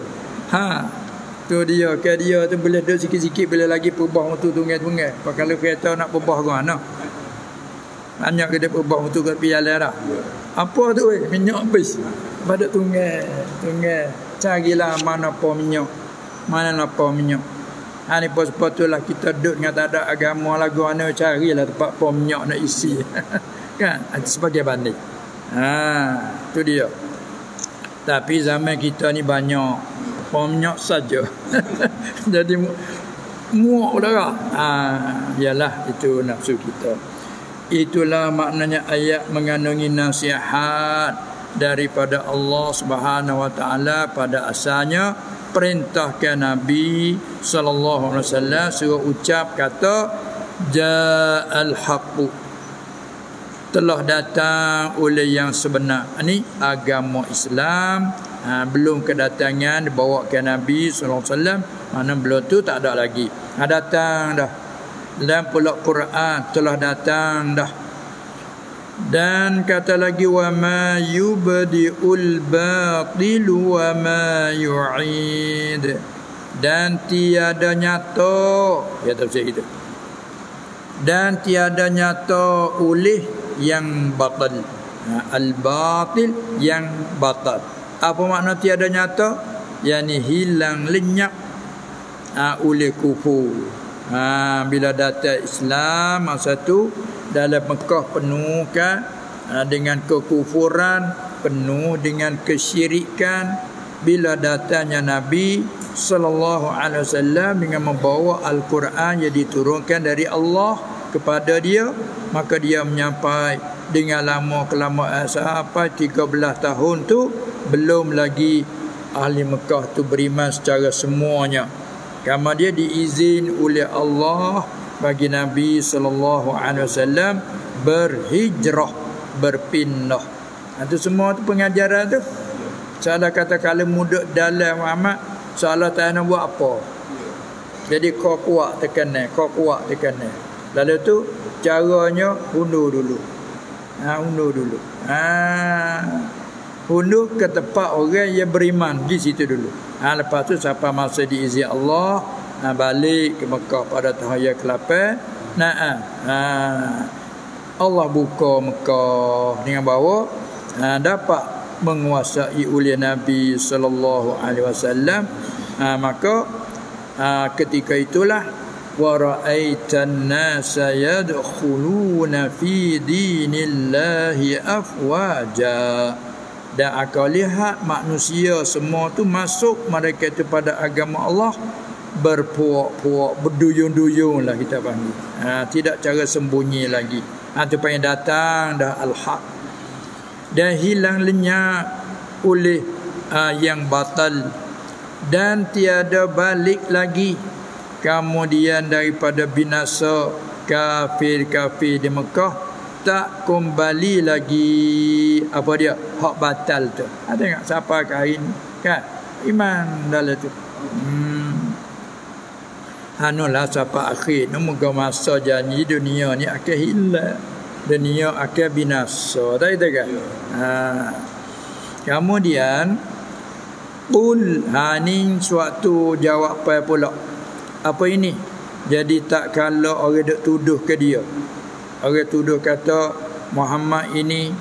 Tu dia, ke dia tu boleh duduk sikit-sikit, boleh lagi perbah mutu tunggal-tunggal. Kalau kereta nak perbah ke mana? Banyak ke dia perbah mutu kat piala dah. Apa tu minyak habis. Pada tunggal. Carilah mana pom minyak. Mana nak pom minyak. Ni sepatutlah kita duduk dengan tak ada agama lagu mana, carilah tempat pom minyak nak isi. Kan? Sebagai banding. Tu dia. Tapi zaman kita ni banyak pom minyak saja. Jadi muak udara. Biarlah itu nafsu kita. Itulah maknanya ayat mengandungi nasihat daripada Allah Subhanahu wa taala. Pada asalnya perintahkan Nabi sallallahu alaihi wasallam suruh ucap kata ja'al haqqu, telah datang oleh yang sebenar. Ini agama Islam. Belum kedatangan dibawakan Nabi sallallahu alaihi wasallam, mana belum tu tak ada lagi. Datang dah. Dan pula Quran telah datang dah. Dan kata lagi wa ma yubdiul batil wa ma yu'id, dan tiada nyata, ya tafsir kita, dan tiada nyata oleh yang batal. Al-batil yang batal. Apa makna tiada nyata? Yani hilang lenyap oleh kufur. Bila datang Islam masa tu dalam Mekah penuh kan dengan kekufuran, penuh dengan kesyirikan. Bila datangnya Nabi sallallahu alaihi wasallam dengan membawa Al-Quran yang diturunkan dari Allah kepada dia, maka dia menyampai dengan lama kelamaan sampai 13 tahun tu belum lagi ahli Mekah tu beriman secara semuanya. Karena dia diizin oleh Allah bagi Nabi sallallahu alaihi wasallam berhijrah, berpindah. Itu semua tu pengajaran tu. Salah kata kalau muda dalam Muhammad, salah tak nak buat apa. Jadi kau kuat tekanan, kau kuat tekanan. Lalu tu caranya undur dulu. Undur dulu. Undur ke tempat orang yang beriman di situ dulu. Lepas tu sampai masa diizin Allah, balik ke Mekah pada tahun yang ke-8. Allah buka Mekah dengan bawa dapat menguasai oleh Nabi sallallahu alaihi wasallam. Maka ketika itulah wa ra'aitan nasa yadkhuluna fi dinillahi afwaja, dan akal lihat manusia semua tu masuk mereka itu pada agama Allah berpuak-puak, berduyun-duyun lah kita panggil. Tidak cara sembunyi lagi. Itu panggil datang dah al-haq, dan hilang lenyap oleh yang batal, dan tiada balik lagi kemudian daripada binasa kafir-kafir di Mekah. Tak kembali lagi apa dia hak batal tu. Tengok siapa kain kan iman dalam tu. Anulah siapa akhir moga masa janji dunia ni akan hilang, dunia akan binasa. Tak itu kan? Kemudian qul, ni suatu jawapan pula. Apa ini? Jadi tak kalau orang duk tuduh ke dia. Orang tuduh kata Muhammad ini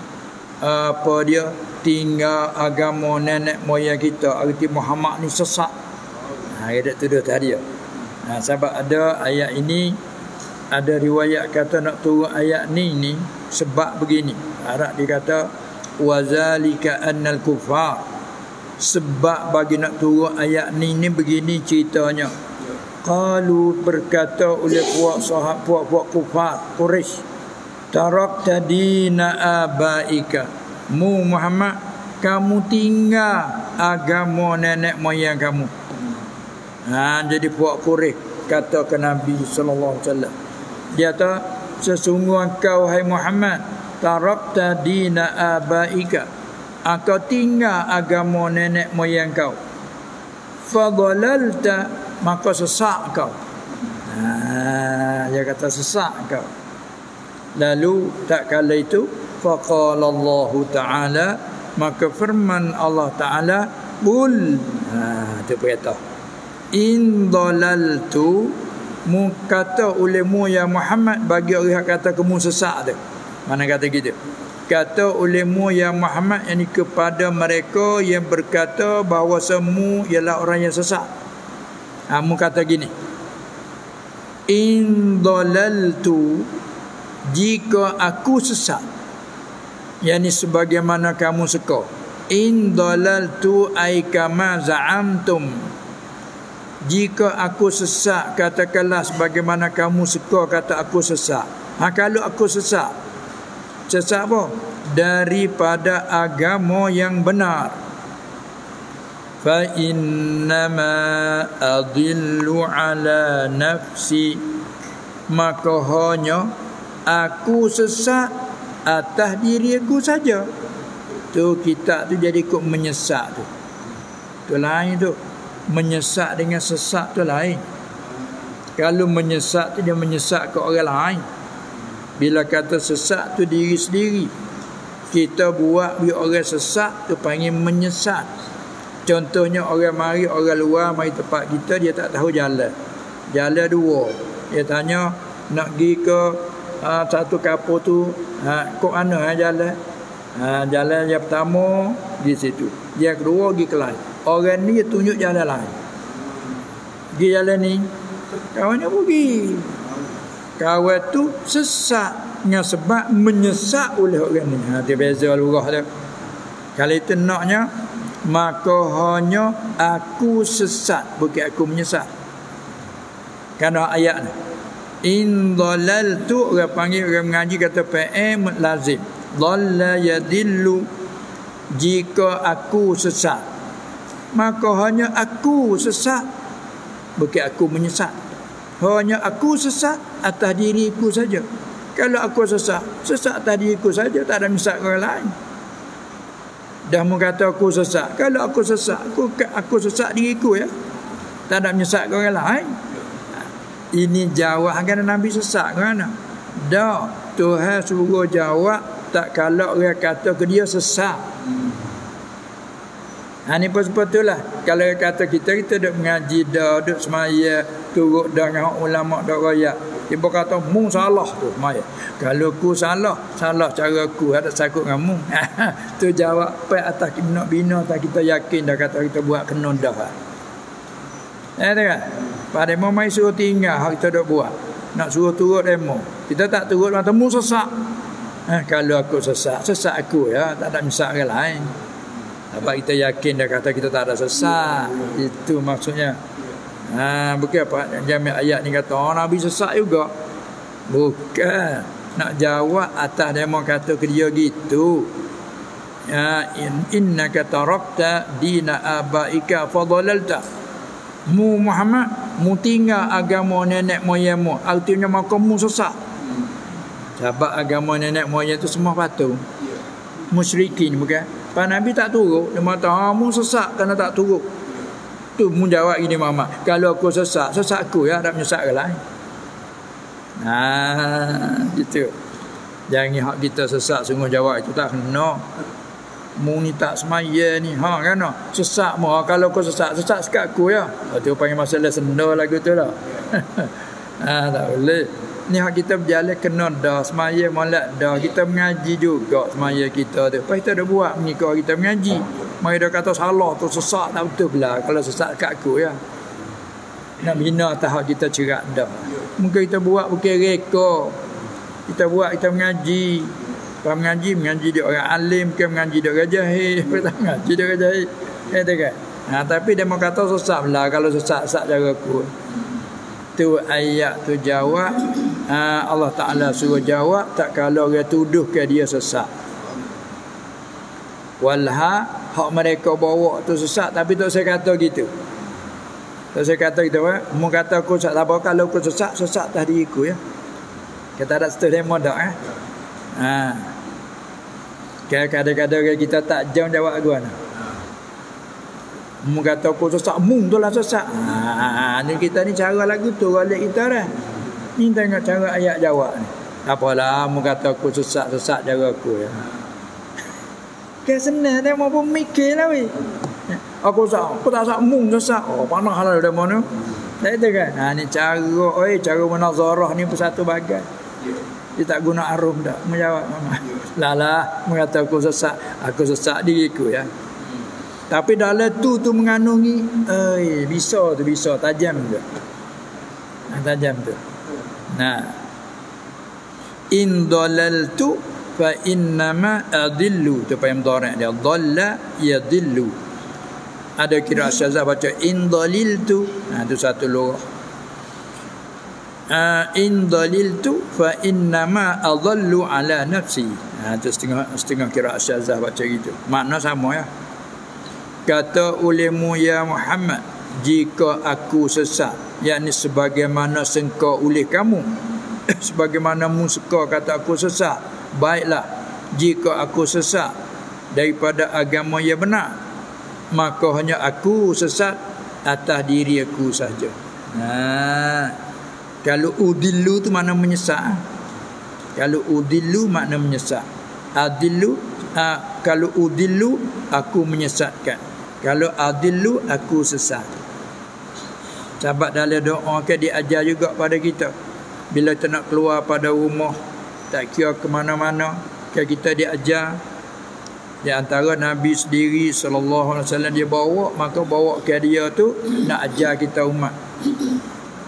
apa dia tinggal agama nenek moyang kita, arti Muhammad ni sesat. Dia dak tuduh tadi dia. Sebab ada ayat ini, ada riwayat kata nak turun ayat ni sebab begini. Arab dia kata wazalika annal kufar, sebab bagi nak turun ayat ni begini ceritanya. Qalu berkata oleh puak kufar Quraisy, tarakta dina abaika, mu Muhammad kamu tinggal agama nenek moyang kamu. Jadi puak Quraisy kata ke Nabi sallallahu alaihi wasallam, dia kata sesungguhnya kau hai Muhammad, tarakta dina abaika, kau tinggal agama nenek moyang kau, fadalalta, maka sesak kau. Dia kata sesak kau. Lalu tak kala itu faqala Allah Ta'ala, maka firman Allah Ta'ala, qul, itu perintah, in dalaltu, mu kata olehmu ya Muhammad, bagi orang kata kamu sesak tu. Mana kata gitu? Kata olehmu ya Muhammad, ini kepada mereka yang berkata bahawa semu ialah orang yang sesat. Mu kata gini, in dalaltu, jika aku sesat, yakni sebagaimana kamu suka. In dalaltu ay kama za'amtum, jika aku sesat, katakanlah sebagaimana kamu suka kata aku sesat. Kalau aku sesat apa? Daripada agama yang benar, fa innama adillu ala nafsi, maka hanya aku sesat atas diri aku saja. Tu kita tu jadi kok menyesat tu. Tu lain tu. Menyesat dengan sesat tu lain. Kalau menyesat tu dia menyesat ke orang lain. Bila kata sesat tu diri sendiri. Kita buat biar orang sesat tu panggil menyesat. Contohnya orang mari, orang luar mari tempat kita, dia tak tahu jalan. Jalan dua. Dia tanya nak pergi ke satu kapur tu, kok mana jalan? Jalan yang pertama di situ, yang kedua pergi ke lain. Orang ni tunjuk jalan lain. Pergi jalan ni, kawannya pergi. Kawan tu sesat dengan sebab menyesat oleh orang ni. Dia beza lurah tu. Kalau itu naknya, maka hanya aku sesat, bukan aku menyesat. Kerana ayat ni, in dalaltu, orang panggil, orang mengaji kata PM lazim. Dhalla yadillu, jika aku sesat, maka hanya aku sesat, bukan aku menyesat. Hanya aku sesat atas diriku saja. Kalau aku sesat atas diriku saja, tak ada menyesat orang lain. Dah mengata aku sesat. Kalau aku sesat, aku sesat diriku ya, tak ada menyesat orang lain. Ini jawab kerana Nabi sesat kerana dah Tuhan suruh jawab tak kalau orang kata ke dia sesat. Ini pun sebetulnya kalau orang kata kita duduk mengaji dah, duduk semaya, turut dah dengan ulama dah raya, dia berkata mu salah tu semaya. Kalau ku salah cara ku, ada sakut dengan mu. Tu jawab pai atas bina tak kita yakin dah kata kita buat kena dah. Tak? Pada mai suruh tinggal hak kita dak buat. Nak suruh turut demo. Kita tak turut mata mu sesat. Kalau aku sesat aku ya, tak ada mesak orang lain. Sebab kita yakin dah kata kita tak ada sesat. Itu maksudnya. Bukan apa jami ayat ni kata Nabi sesat juga. Bukan. Nak jawab atas demo kata ke dia gitu. Innaka tarakta dina abaika fadalalta. Mu Muhammad, mu tinggal agama nenek moyangmu, artinya maka mu sesat. Sebab agama nenek moyang itu semua patung, musyrikin bukan. Pak Nabi tak turut, dia kata mu sesat kerana tak turut. Tu mu jawab gini Muhammad, kalau aku sesat aku ya, tak menyesat orang lain. Gitu. Jangan hak kita sesat sungguh jawab itu tak kena. Mu ni tak semaya ni kan sesat mu. Kalau kau sesat sekat aku ya. Tu panggil masalah senda lagu tu lah. Tak boleh. Ni hak kita berjalan kena dah semaya molek dah. Kita mengaji juga semaya kita tu. Lepas kita dah buat mengikut kita mengaji. Mai dah kata salah tu sesat tak betul pula kalau sesat kat aku ya. Nak bina tahap kita cerak dah. Mungkin kita buat bukan reka. Kita buat kita mengaji. Kalau mengaji dia orang alim ke mengaji dia orang jahil, mengaji dia orang jahil. Tapi dia mau kata sesat lah kalau sesat cara aku. tu ayat tu jawab, Allah Ta'ala suruh jawab, tak kalau orang tuduh ke dia sesat. Walha hak mereka bawa tu sesat, tapi tak saya kata gitu. Tak saya kata gitu, mu kata aku sesat apa, kalau aku sesat dah diriku ya. Kita ada setuh demo dak kadang-kadang kita tak jam jawab gua nah. Mu kata aku sesat, mung tu lah sesat. Ni kita ni cara lagu tu balik kita dah. Ni tengok cara ayat jawab ni. Apalah mu kata aku sesat cara aku ya. Kan senang dia mau pun mikir lah weh. Aku tak sak mung sesat. Oh panah lah dia mana. Tak ada kan. Ni cara munazarah ni pun satu bagai. Dia tak guna arum dah menjawab mama. Lah mengata aku sesat diriku ya. Tapi dalam tu mengandungi bisa tajam tu. Tajam tu. Nah. In dalaltu fa innama adillu, tu payam dharak dia, dhalla yadillu. Ada kira syazah baca in daliltu, tu satu lurah. In daliltu fa innama adallu ala nafsi. Tu setengah kira syazah baca gitu. Makna sama ya. Kata ulemu ya Muhammad, jika aku sesat, yakni sebagaimana sengkau oleh kamu, sebagaimana mu suka kata aku sesat, baiklah jika aku sesat daripada agama yang benar, maka hanya aku sesat atas diri aku saja. Kalau udillu tu makna menyesat. Kalau udillu makna menyesat. Adillu, kalau udillu aku menyesatkan. Kalau adillu aku sesat. Sahabat dalam doa ke diajar juga pada kita. Bila kita nak keluar pada rumah, tak kira ke mana-mana, kita diajar. Di antara Nabi sendiri sallallahu alaihi wasallam dia bawa, maka bawa ke dia tu nak ajar kita umat.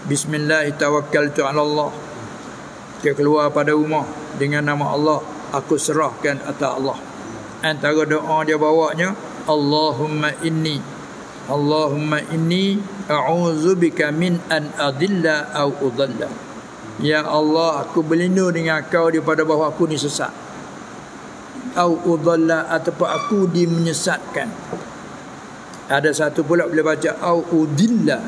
Bismillah tawakkaltu ala Allah. Kita keluar pada rumah dengan nama Allah, aku serahkan atas Allah. Antara doa dia bawanya, Allahumma inni a'udzubika min an adilla au udalla. Ya Allah, aku berlindung dengan kau daripada bahawa aku ni sesat. Au udalla, ataupun aku dimenyesatkan. Ada satu pula boleh baca au udilla.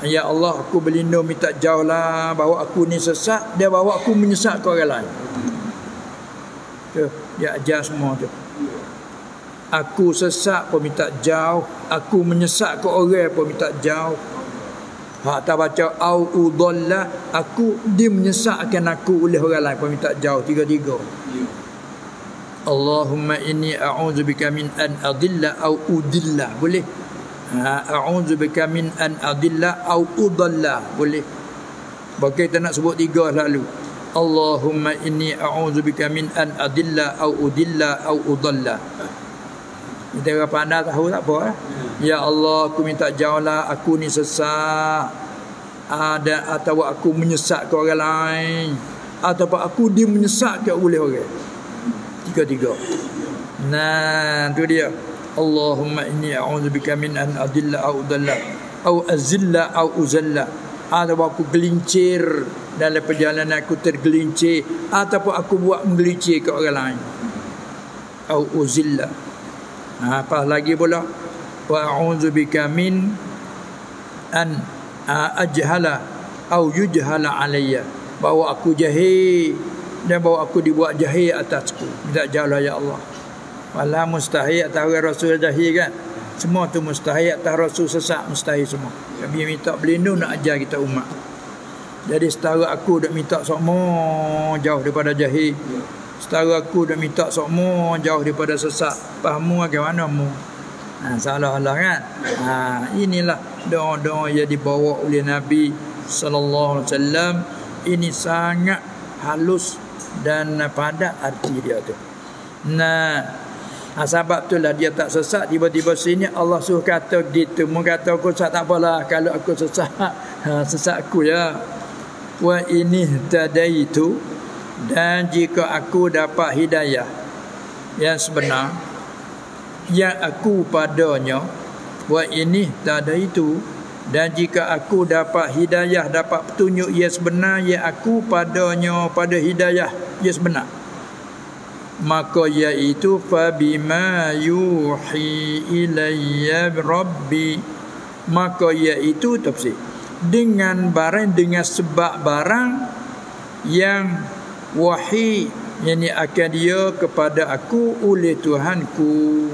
Ya Allah, aku berlindung minta jauhlah bahawa aku ni sesat, dia bahawa aku menyesat ke orang lain. Tu, dia ajar semua tu. Aku sesat pun minta jauh, aku menyesat ke orang pun minta jauh. Hak tak baca au udalla, aku dia menyesatkan aku oleh orang lain pun minta jauh. Tiga-tiga. Allahumma inni a'udzubika min an adilla au udilla. Boleh? A'udzubika min an adilla au udalla. Boleh? Bagi kita nak sebut tiga lalu. Allahumma inni a'udzubika min an adilla au udilla au udalla. Kita orang pandai tahu tak apa. Ya Allah, aku minta jauhlah aku ni sesat. Atau aku menyesat ke orang lain, ataupun aku dimenyesatkan oleh orang. Tiga-tiga. Nah, tu dia. Allahumma inni a'udzubika min an adilla au udalla au azilla au uzalla. Ataupun aku gelincir dalam perjalanan, aku tergelincir, ataupun aku buat menggelincir ke orang lain. Au uzilla. Apa lagi pula? Wa a'udzubika min an ajhala au yujhala alayya. Bahawa aku jahil dan bahawa aku dibuat jahil atasku. Minta jauhlah ya Allah. Wala mustahil atas Rasul jahil kan. Semua tu mustahil atas Rasul sesat, mustahil semua. Kami minta berlindung nak ajar kita umat. Jadi setara aku dak minta semua jauh daripada jahil. Setara aku dah minta semua jauh daripada sesat. Fahamu bagaimana mu? Salah-salah kan? Inilah doa-doa yang dibawa oleh Nabi sallallahu alaihi wasallam. Ini sangat halus dan padat arti dia tu. Sebab itulah dia tak sesat. Tiba-tiba sini Allah suruh kata gitu. Mu kata aku sesat tak apalah. Kalau aku sesat, sesat aku ya. Wa ini tadaitu, dan jika aku dapat hidayah yang sebenar, yang aku padanya, wa ini tadaitu, Dan jika aku dapat hidayah, dapat petunjuk yang sebenar, ya aku padanya, pada hidayah yang sebenar, maka iaitu fabima yuhi ilayya rabbi, maka iaitu tafsir dengan barang, dengan sebab barang yang wahyi yang akan dia kepada aku oleh Tuhanku.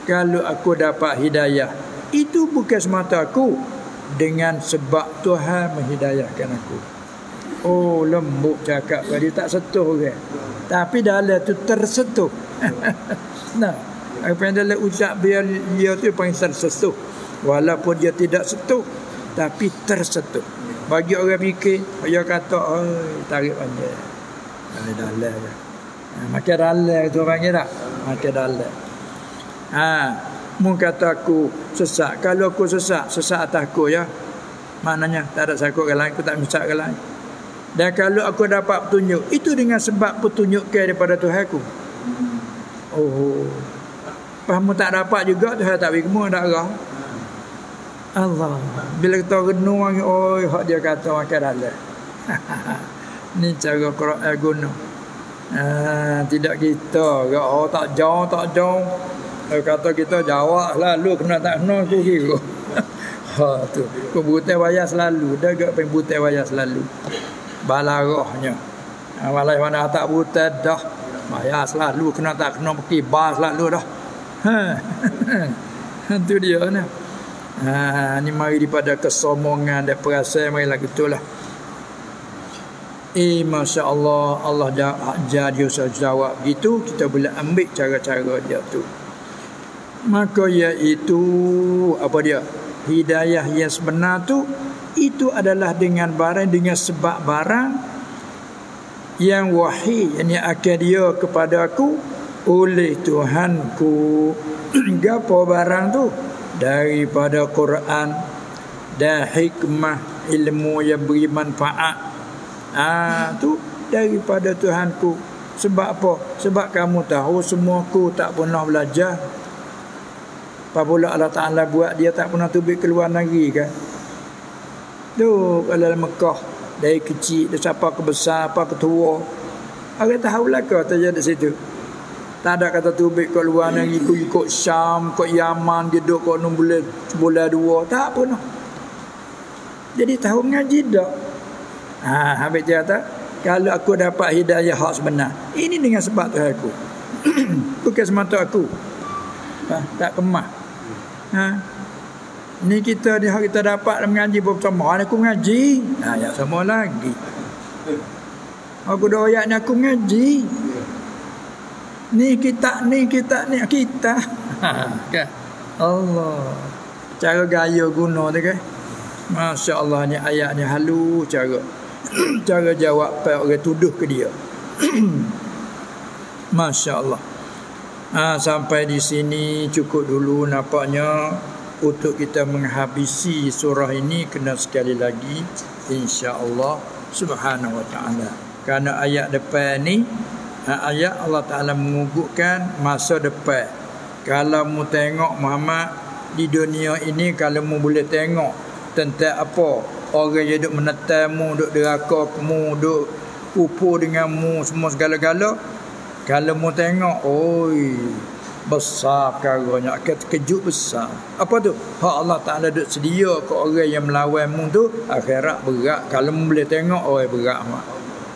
Kalau aku dapat hidayah, itu bukan semata aku, dengan sebab Tuhan menghidayahkan aku. Oh, lembut cakap tadi, tak sentuh orang, tapi dalam tu tersentuh. Nah, apa yang dalam ucap dia tu paling tersentuh, walaupun dia tidak sentuh, tapi tersentuh. Bagi orang fikir, dia kata, oh, tarik panjang, dalam je. Makan dalam tu panggil tak? Makan dalam. Mu kata aku sesat. Kalau aku sesat atas aku, ya, maknanya tak ada sakut ke lain, aku tak menyesat ke lain. Dan kalau aku dapat petunjuk, itu dengan sebab petunjuk daripada Tuhan aku. Oh, kamu tak dapat juga, Tuhan tak bagi kamu, tak arah. Allah, bila kita renung, oh, hak dia kata makan dalam. Ni cara Quran guna. Tidak kita, oh, tak jauh. Kata kita jawab lalu kena tak kena aku kira. Tu aku butai wayah selalu, dah gak pengen butai wayah selalu. Balarahnya. Walai mana tak butai dah. Wayah selalu kena tak kena pergi bar selalu dah. Tu dia ni. Ni mari daripada kesombongan dan perasaan, marilah gitulah. Masya-Allah, Allah jadi jawab gitu, kita boleh ambil cara-cara dia tu. Maka iaitu apa dia? Hidayah yang sebenar tu, itu adalah dengan barang, dengan sebab barang yang wahyi yang akan dia kepada aku oleh Tuhanku. Gapo barang tu? Daripada Quran dan hikmah, ilmu yang beri manfaat. Tu daripada Tuhanku. Sebab apa? Sebab kamu tahu semuaku tak pernah belajar. Apabila Allah Ta'ala buat, dia tak pernah tubik keluar negeri kan. Tu kalau dalam Mekah, dari kecil, dari siapa ke besar, apa ke tua, orang tahu lah kau terjadi situ. Tak ada kata tubik ke luar negeri, ikut Syam, ke Yaman, dia duduk ke 6 bulan 2, tak pernah. Jadi tahu mengaji tak. Habis dia kata, kalau aku dapat hidayah hak sebenar, ini dengan sebab Tuhan aku. Bukan semata aku. Tak kemah. Ni kita ni kita dapat mengaji bersama. Aku mengaji. Ya sama lagi. Aku dah ayat ni aku mengaji. Ni kita. Kan? Allah. Cara gaya guna tu kan. Masya-Allah, ni ayat ni halus cara jawab orang tuduh ke dia. Masya-Allah. Sampai di sini cukup dulu nampaknya. Untuk kita menghabisi surah ini kena sekali lagi, insya-Allah subhanahu wa ta'ala. Kerana ayat depan ni, ayat Allah Ta'ala mengugukkan masa depan. Kalau mu tengok Muhammad di dunia ini, kalau mu boleh tengok tentang apa orang yang duk menetamu, duk deraka kamu, duk pupu dengan mu, semua segala-gala. Kalau mu tengok, oi, besar perkaranya, akan terkejut besar. Apa tu? Hak Allah Ta'ala duk sedia ke orang yang melawan mu tu, akhirat berat. Kalau mu boleh tengok, oi berat mak.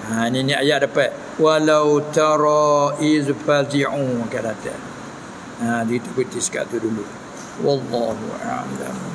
Ini ayat depan. Walau tara iz fazi'un, kata. Itu kita sekat tu dulu. Wallahu a'lam.